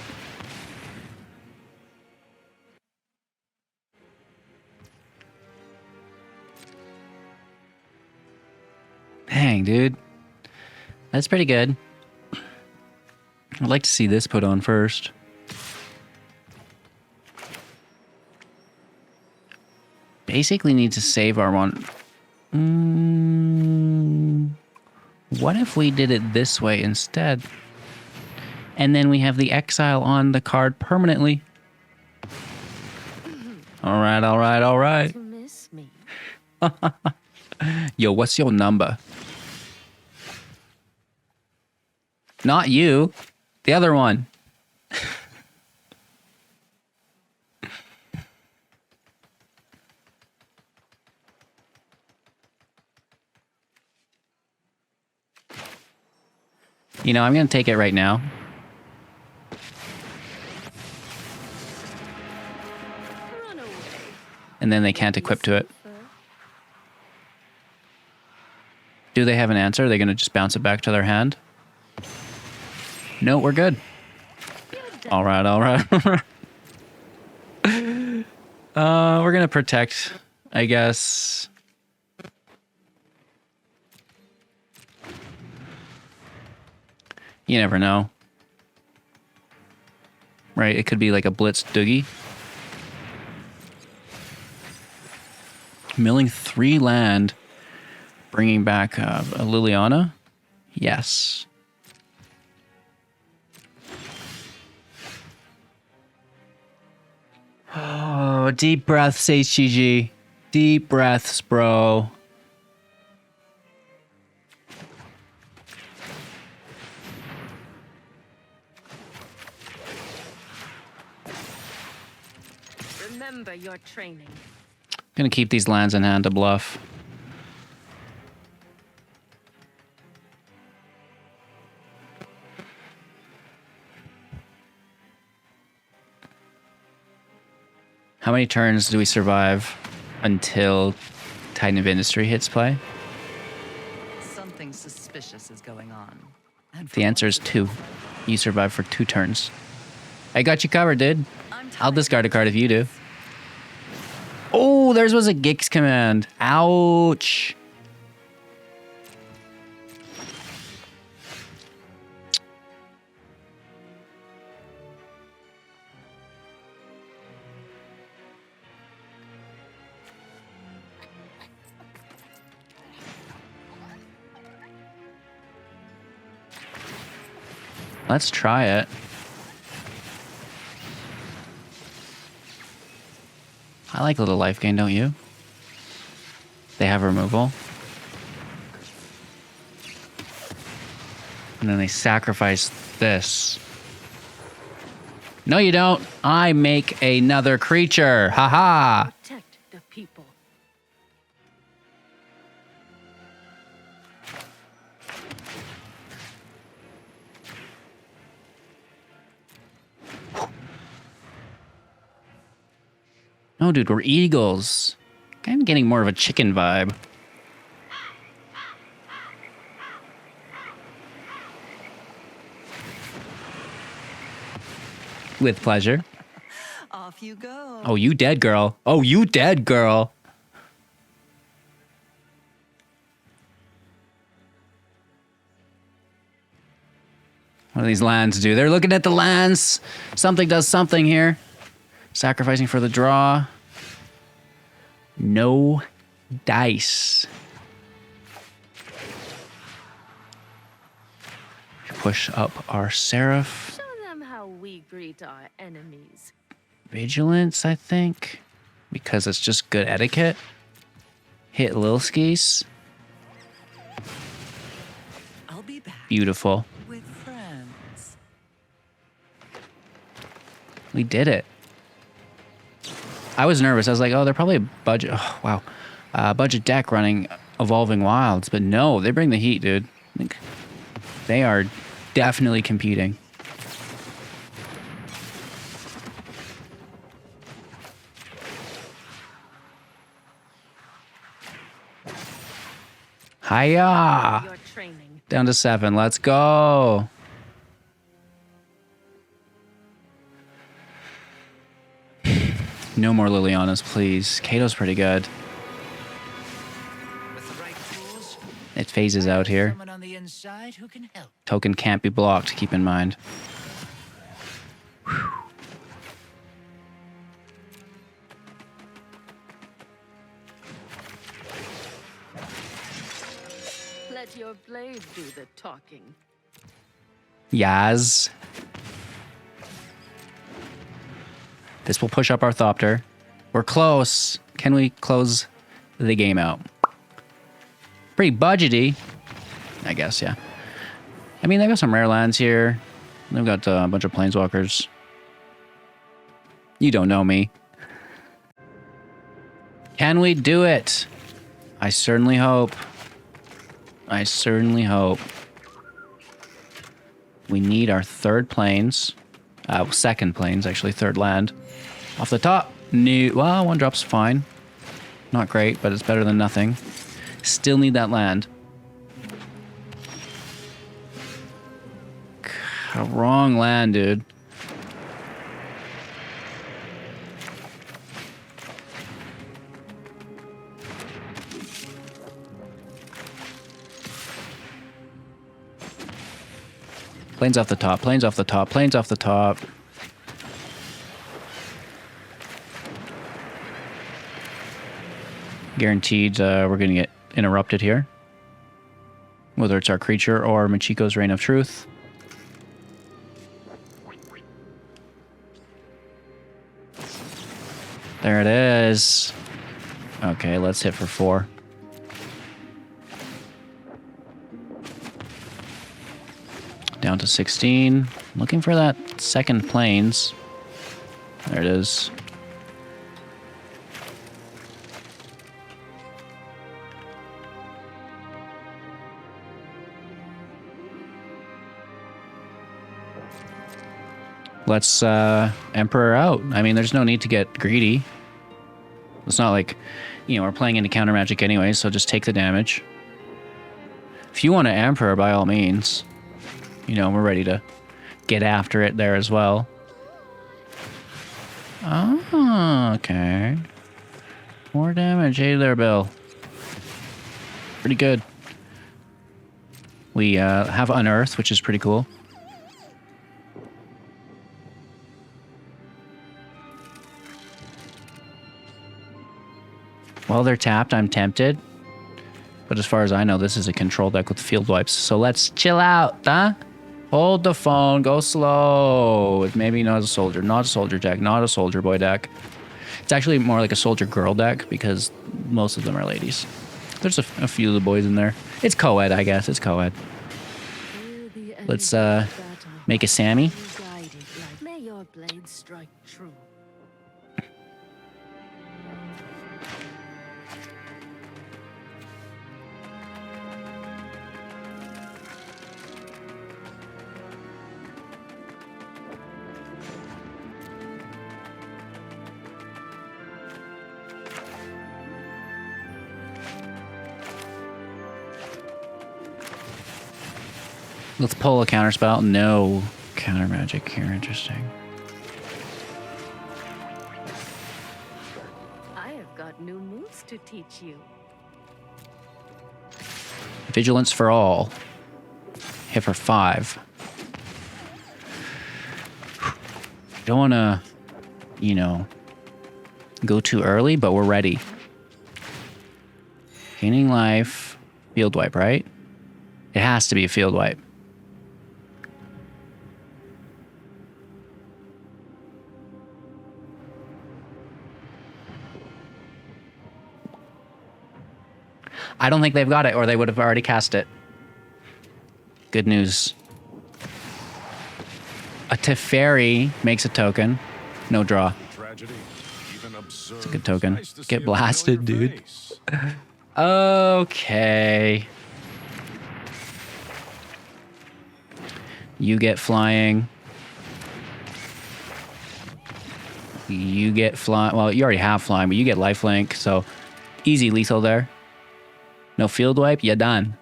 Dang, dude. That's pretty good. I'd like to see this put on first. Basically need to save our one. What if we did it this way instead? And then we have the exile on the card permanently. All right, all right, all right. To miss me. Yo, what's your number? Not you. The other one. You know, I'm going to take it right now. Run away. And then they can't equip to it. Do they have an answer? Are they going to just bounce it back to their hand? No, we're good. All right, all right. We're going to protect, I guess. You never know. Right, it could be like a blitz doogie. Milling 3 land. Bringing back a Liliana? Yes. Oh, deep breaths, HGG. Deep breaths, bro. Remember your training. Gonna keep these lands in hand to bluff. How many turns do we survive until Titan of Industry hits play? Something suspicious is going on. And The answer is 2. You survive for 2 turns. I got you covered, dude. I'll discard a card if you do. Oh, theirs was a Gix command. Ouch. Let's try it. I like a little life gain, don't you? They have removal. And then they sacrifice this. No, you don't. I make another creature. Haha. Protect the people. No, dude, we're eagles. I'm getting more of a chicken vibe. With pleasure. Off you go. Oh, you dead, girl. Oh, you dead, girl. What do these lands do? They're looking at the lands. Something does something here. Sacrificing for the draw. No dice. Push up our Seraph. Show them how we greet our enemies. Vigilance, I think. Because it's just good etiquette. Hit Lilskis. I'll be back Beautiful. with friends. We did it. I was nervous. I was like, oh, they're probably a budget. Oh, wow. Budget deck running Evolving Wilds. But no, they bring the heat, dude. I think they are definitely competing. Hiya! Your training. Down to 7. Let's go. No more Lilianas, please. Kato's pretty good. With the right tools, It phases out here. someone on the inside who can help. Token can't be blocked, keep in mind. Let your blade do the talking. Yaz. This will push up our Thopter. We're close. Can we close the game out? Pretty budgety, I guess, yeah. I mean, they've got some rare lands here. They've got a bunch of planeswalkers. You don't know me. Can we do it? I certainly hope. I certainly hope. We need our third planes. Second planes, actually, third land. Off the top. New. Well, one drop's fine. Not great, but it's better than nothing. Still need that land. Wrong land, dude. Planes off the top, planes off the top, planes off the top. Guaranteed we're going to get interrupted here. Whether it's our creature or Machiko's Reign of Truth. There it is. Okay, let's hit for 4. Down to 16. Looking for that second planes. There it is. Let's Emperor out. I mean, there's no need to get greedy. It's not like, you know, we're playing into counter magic anyway, so just take the damage. If you want to Emperor, by all means. You know, we're ready to get after it there as well. Oh, okay. More damage. Hey there, Bill. Pretty good. We have Unearth, which is pretty cool. While they're tapped, I'm tempted. But as far as I know, this is a control deck with field wipes. So let's chill out, huh? Hold the phone. Go slow. It's maybe not a soldier. Not a soldier deck. Not a soldier boy deck. It's actually more like a soldier girl deck because most of them are ladies. There's a few of the boys in there. It's co-ed, I guess. It's co-ed. Let's make a Sammy. May your blade strike true. Let's pull a counterspell. No counter magic here. Interesting. I have got new moves to teach you. Vigilance for all. Hit for 5. Don't want to, you know, go too early, but we're ready. Gaining life. Field wipe, right? It has to be a field wipe. I don't think they've got it, or they would have already cast it. Good news. A Teferi makes a token. No draw. It's a good token. Get blasted, dude. Okay. You get flying. You get flying. Well, you already have flying, but you get lifelink, so easy lethal there. No field wipe, you're done.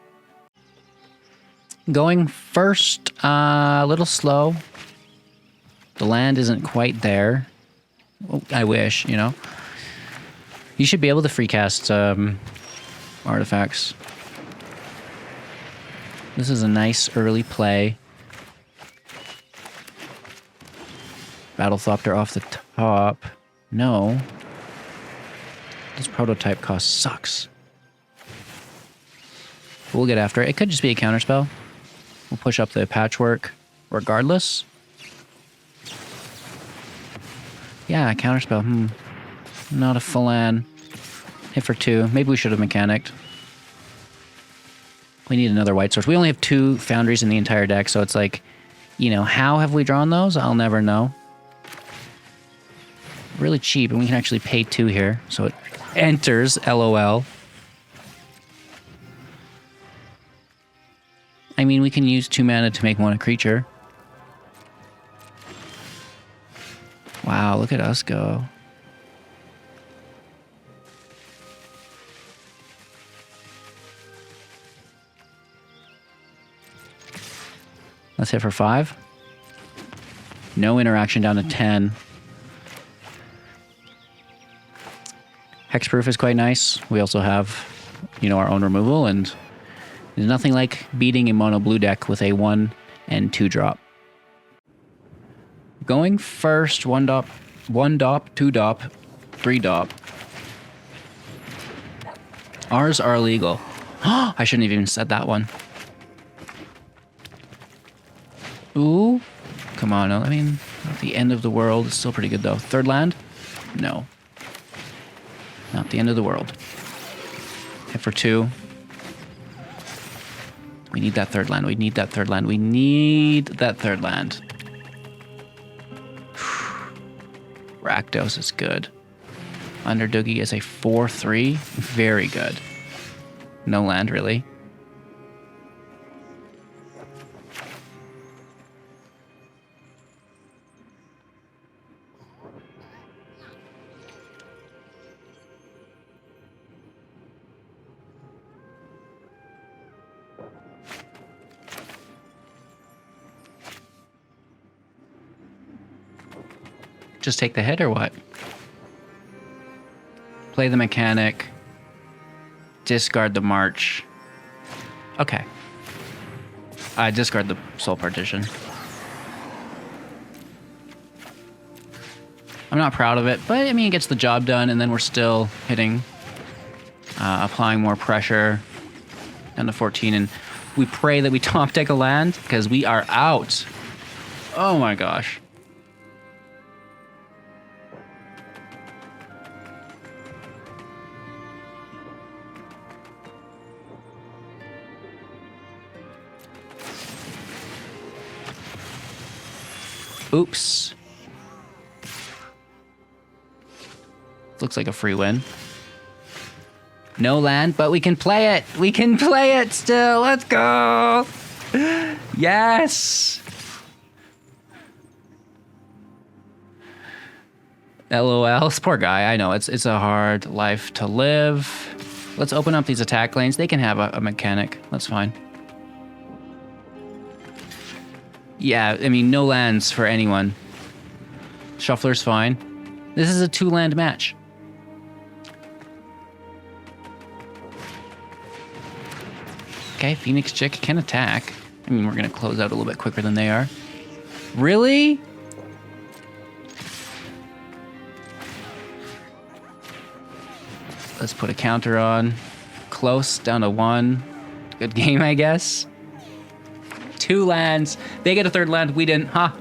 Going first, a little slow. The land isn't quite there. Oh, I wish, you know. You should be able to free cast artifacts. This is a nice early play. Battlethopter off the top. No. This prototype cost sucks. We'll get after it. It could just be a counterspell. We'll push up the patchwork regardless. Yeah, counterspell. Not a Phalan. Hit for 2. Maybe we should have mechanicked. We need another white source. We only have 2 foundries in the entire deck, so it's like, you know, how have we drawn those? I'll never know. Really cheap, and we can actually pay 2 here, so it enters, LOL. I mean, we can use 2 mana to make 1 a creature. Wow, look at us go. Let's hit for 5. No interaction, down to 10. Hexproof is quite nice. We also have, you know, our own removal, and there's nothing like beating a mono blue deck with a 1 and 2 drop. Going first, 1 dop, 2 dop, 3 dop. Ours are illegal. I shouldn't have even said that one. Ooh. Come on, I mean, not the end of the world. It's still pretty good, though. Third land? No. Not the end of the world. Hit for 2. We need that third land. We need that third land. We need that third land. Rakdos is good. Underdoogie is a 4/3. Very good. No land, really. Just take the hit or what? Play the mechanic. Discard the march. Okay. I discard the soul partition. I'm not proud of it, but I mean, it gets the job done, and then we're still hitting, applying more pressure down to 14, and we pray that we top deck a land because we are out. Oh my gosh. Oops. Looks like a free win. No land, but we can play it. We can play it still. Let's go. Yes. LOL. This poor guy. I know it's a hard life to live. Let's open up these attack lanes. They can have a mechanic. That's fine. Yeah, I mean, no lands for anyone. Shuffler's fine. This is a 2-land match. Okay, Phoenix Chick can attack. I mean, we're going to close out a little bit quicker than they are. Really? Let's put a counter on. Close, down to 1. Good game, I guess. 2 lands. They get a 3rd land. We didn't. Huh.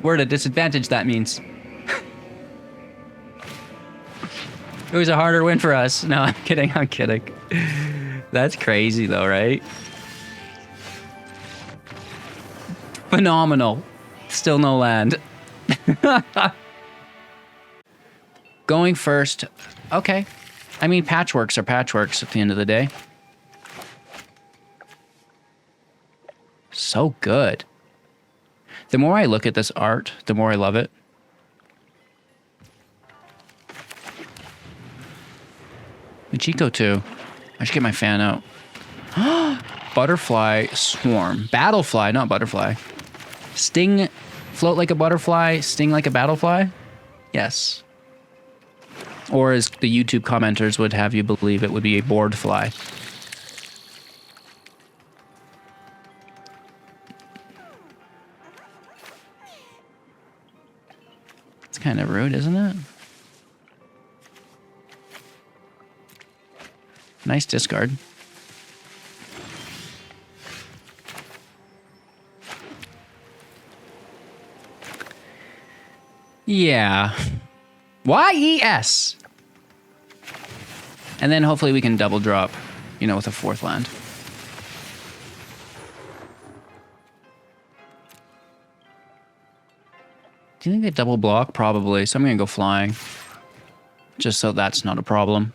We're at a disadvantage, that means. It was a harder win for us. No, I'm kidding. I'm kidding. That's crazy, though, right? Phenomenal. Still no land. Going first. Okay. I mean, patchworks are patchworks at the end of the day. So good. The more I look at this art, the more I love it. Michiko too. I should get my fan out. Butterfly swarm. Battlefly, not butterfly. Sting, float like a butterfly, sting like a battlefly? Yes. Or as the YouTube commenters would have you believe, it would be a board fly. It's kind of rude, isn't it? Nice discard. Yeah. YES. And then hopefully we can double drop, you know, with a 4th land. Do you think they double block? Probably. So I'm going to go flying. Just so that's not a problem.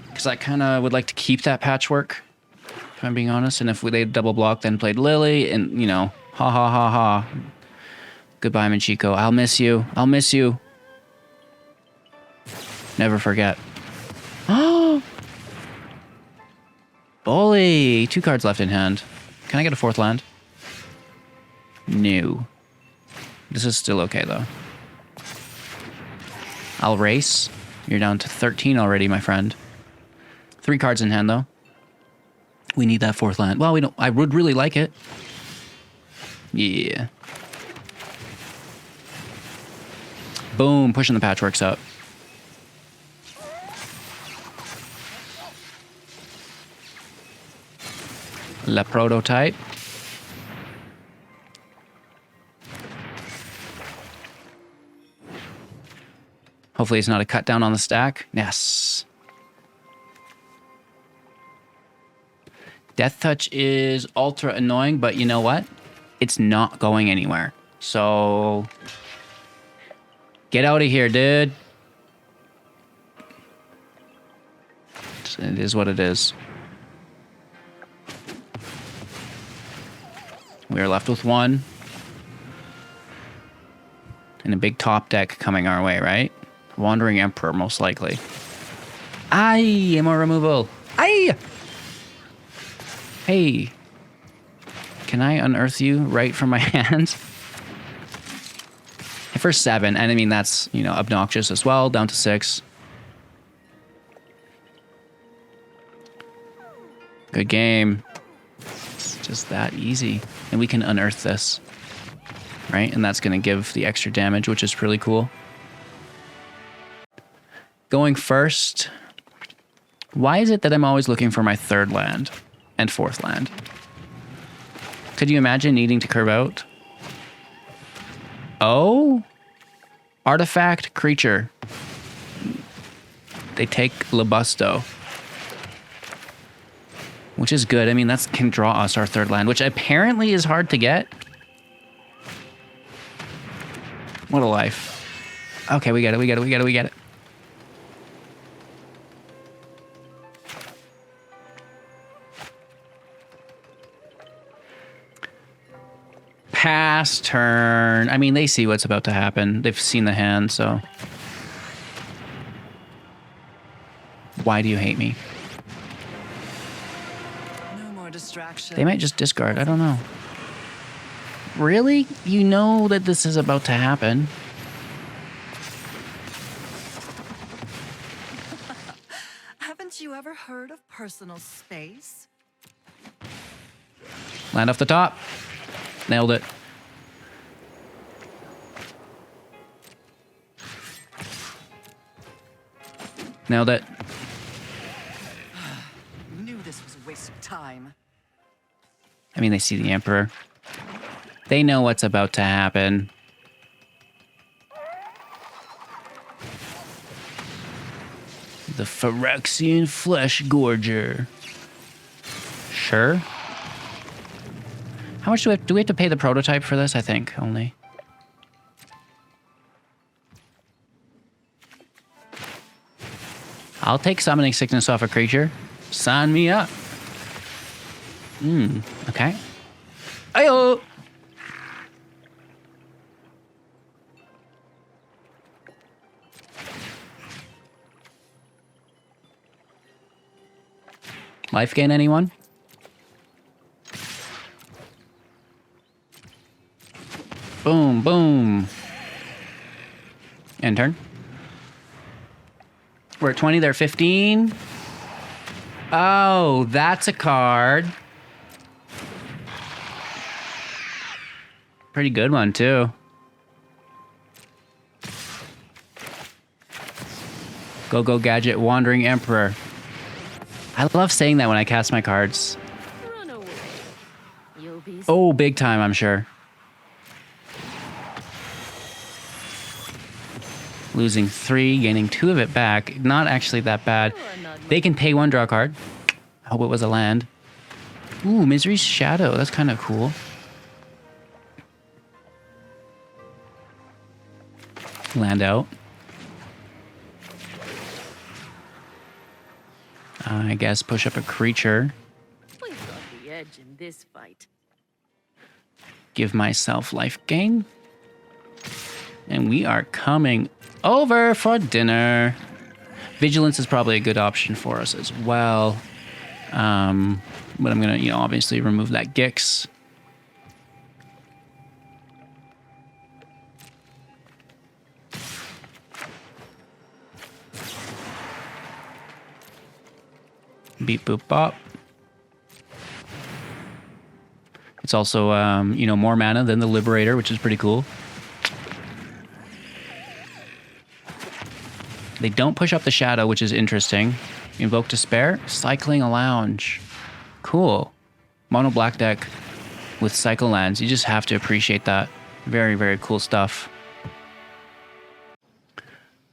Because I kind of would like to keep that patchwork, if I'm being honest. And if they double block, then played Lily, and, you know, ha ha ha ha. Goodbye, Michiko. I'll miss you. I'll miss you. Never forget. Oh! Bully! 2 cards left in hand. Can I get a 4th land? No. This is still okay, though. I'll race. You're down to 13 already, my friend. 3 cards in hand, though. We need that 4th land. Well, we don't. I would really like it. Yeah. Boom, pushing the patchworks up. La prototype. Hopefully it's not a cut down on the stack. Yes. Death Touch is ultra annoying, but you know what? It's not going anywhere. So get out of here, dude. It is what it is. We are left with 1. And a big top deck coming our way, right? Wandering Emperor, most likely. Aye, more removal. Aye! Hey. Can I unearth you right from my hands? For 7, and I mean, that's, you know, obnoxious as well. Down to 6. Good game. It's just that easy. And we can unearth this. Right? And that's going to give the extra damage, which is really cool. Going first. Why is it that I'm always looking for my 3rd land? and 4th land. Could you imagine needing to curve out? Oh? Artifact creature. They take Libusto. Which is good. I mean, that can draw us our 3rd land, which apparently is hard to get. What a life. Okay, we get it. Pass turn. I mean, they see what's about to happen. They've seen the hand, so. Why do you hate me? No more distraction. They might just discard. I don't know. Really? You know that this is about to happen. Haven't you ever heard of personal space? Land off the top. Nailed it. Nailed it. Knew this was a waste of time. I mean, they see the Emperor. They know what's about to happen. The Phyrexian Flesh Gorger. Sure. How much do we have to pay the prototype for this? I think only. I'll take Summoning Sickness off a creature. Sign me up. Okay. Ayo! Life gain, anyone? Boom, boom. End turn. We're at 20, they're 15. Oh, that's a card. Pretty good one, too. Go Gadget, Wandering Emperor. I love saying that when I cast my cards. Run away. You'll be Oh, big time, I'm sure. Losing 3, gaining 2 of it back. Not actually that bad. They can pay 1, draw a card. I hope it was a land. Ooh, Misery's Shadow. That's kind of cool. Land out. I guess push up a creature. We've got the edge in this fight. Give myself life gain. And we are coming over for dinner. Vigilance is probably a good option for us as well. But I'm gonna, obviously remove that Gix. Beep boop bop. It's also, more mana than the Liberator, which is pretty cool. They don't push up the Shadow, which is interesting. Invoke Despair, Cycling a Lounge. Cool. Mono black deck with cycle lands. You just have to appreciate that. Very, very cool stuff.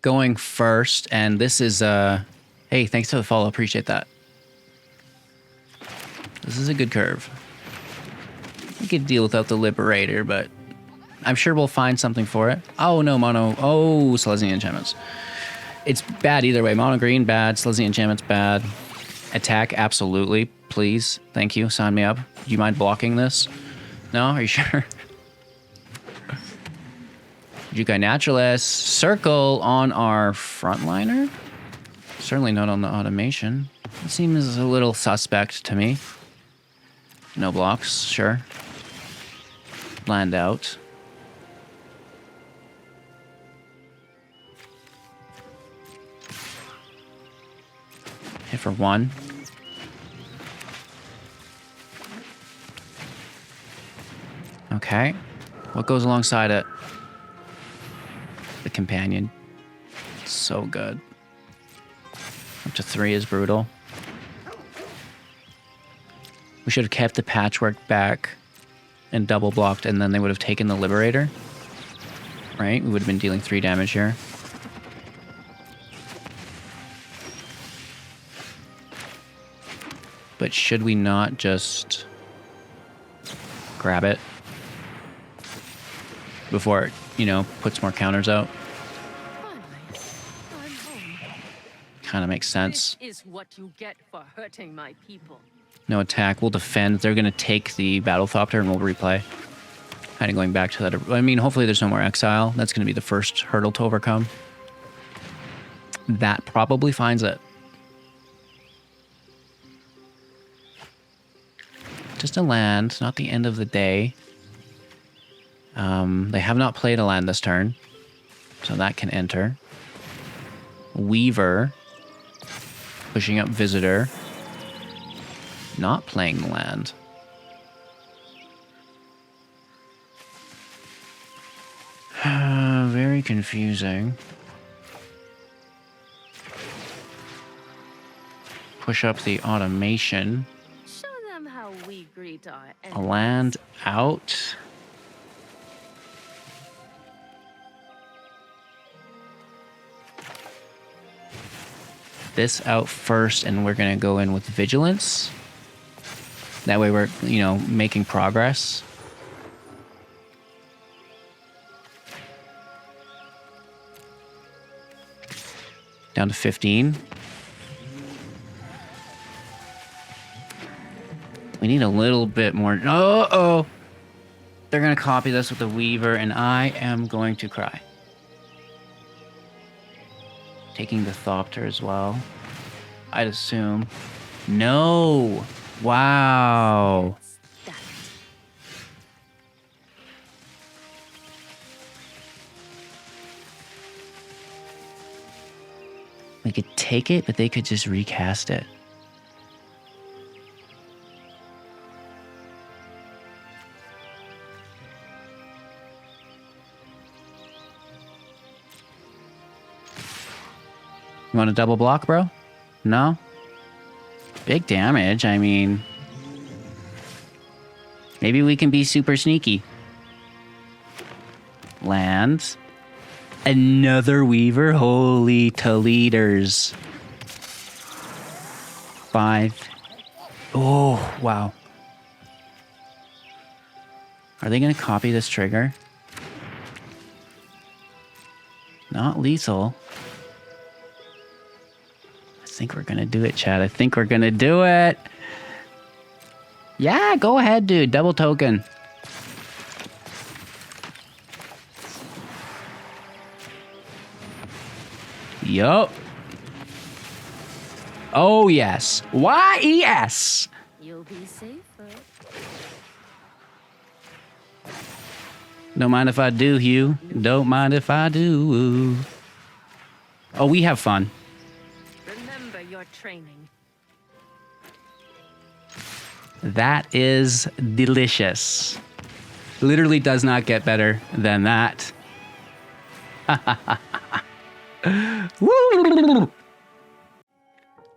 Going first, and this is, hey, thanks for the follow. Appreciate that. This is a good curve. We could deal without the Liberator, but I'm sure we'll find something for it. Oh, no, mono. Oh, Selesnya Enchantments. It's bad either way. Mono green, bad. Selesnya Enchantments, bad. Attack, absolutely. Please. Thank you. Sign me up. Do you mind blocking this? No? Are you sure? Jukai Naturalist. Circle on our frontliner? Certainly not on the automation. It seems a little suspect to me. No blocks, sure. Land out. Hit for 1. Okay. What goes alongside it? The Companion. So good. Up to 3 is brutal. We should have kept the patchwork back and double blocked, and then they would have taken the Liberator. Right? We would have been dealing 3 damage here. But should we not just grab it before it, you know, puts more counters out? Finally, I'm home. Kind of makes sense. This is what you get for hurting my people. No attack. We'll defend. They're going to take the Battlethopter and we'll replay. Kind of going back to that. I mean, hopefully there's no more exile. That's going to be the first hurdle to overcome. That probably finds it. Just a land, not the end of the day. They have not played a land this turn, so that can enter. Weaver, pushing up Visitor, not playing the land. Very confusing. Push up the automation. Show them how we greet our A enemies. land out. This out first, and we're going to go in with Vigilance. That way we're, you know, making progress. Down to 15. We need a little bit more. Uh-oh. They're going to copy this with the Weaver, and I am going to cry. Taking the Thopter as well. I'd assume. No. Wow. That. We could take it, but they could just recast it. You want a double block, bro? No? Big damage, I mean... Maybe we can be super sneaky. Lands. Another Weaver? Holy Toleders. 5. Oh, wow. Are they going to copy this trigger? Not lethal. I think we're going to do it, Chad. I think we're going to do it. Yeah, go ahead, dude. Double token. Yup. Oh, yes. Y-E-S. You'll be safer. Don't mind if I do, Hugh. Don't mind if I do. Oh, we have fun. Remember your training. That is delicious. Literally does not get better than that. Woo!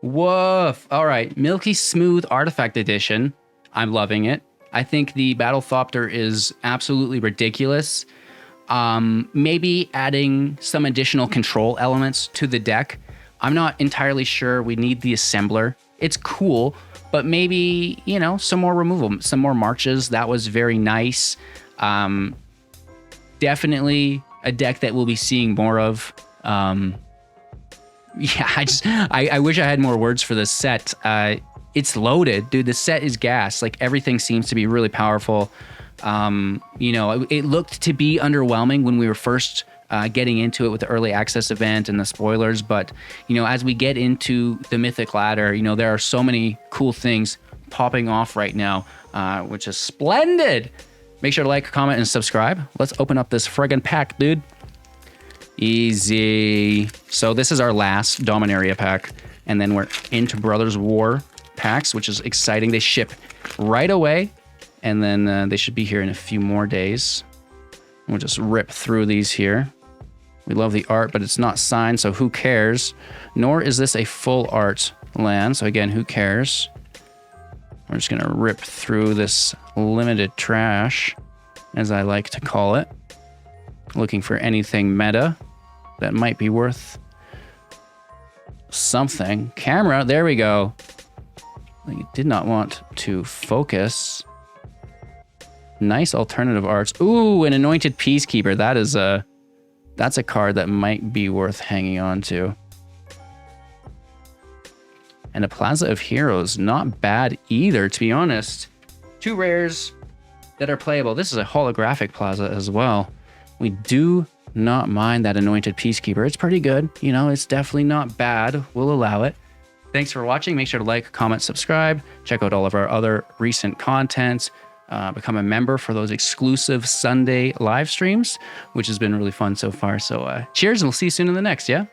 Woof. All right. Milky Smooth Artifact Edition. I'm loving it. I think the Battlethopter is absolutely ridiculous. Maybe adding some additional control elements to the deck. I'm not entirely sure we need the Assembler. It's cool, but maybe, you know, some more removal, some more marches. That was very nice. Definitely a deck that we'll be seeing more of. Yeah, I wish I had more words for this set. It's loaded, dude. The set is gas. Like, everything seems to be really powerful. You know, it looked to be underwhelming when we were first getting into it with the early access event and the spoilers. But, you know, as we get into the Mythic Ladder, you know, there are so many cool things popping off right now, which is splendid. Make sure to like, comment, and subscribe. Let's open up this friggin' pack, dude. Easy. So this is our last Dominaria pack. And then we're into Brothers War packs, which is exciting. They ship right away. And then they should be here in a few more days. We'll just rip through these here. We love the art, but it's not signed, so who cares? Nor is this a full art land. So again, who cares? We're just going to rip through this limited trash, as I like to call it. Looking for anything meta that might be worth something. Camera, there we go. I did not want to focus. Nice alternative arts. Ooh, an Anointed Peacekeeper. That's a card that might be worth hanging on to. And a Plaza of Heroes, not bad either, to be honest. 2 rares that are playable. This is a holographic Plaza as well. We do not mind that Anointed Peacekeeper. It's pretty good. You know, it's definitely not bad. We'll allow it. Thanks for watching. Make sure to like, comment, subscribe. Check out all of our other recent content. Become a member for those exclusive Sunday live streams, which has been really fun so far. So cheers, and we'll see you soon in the next, yeah?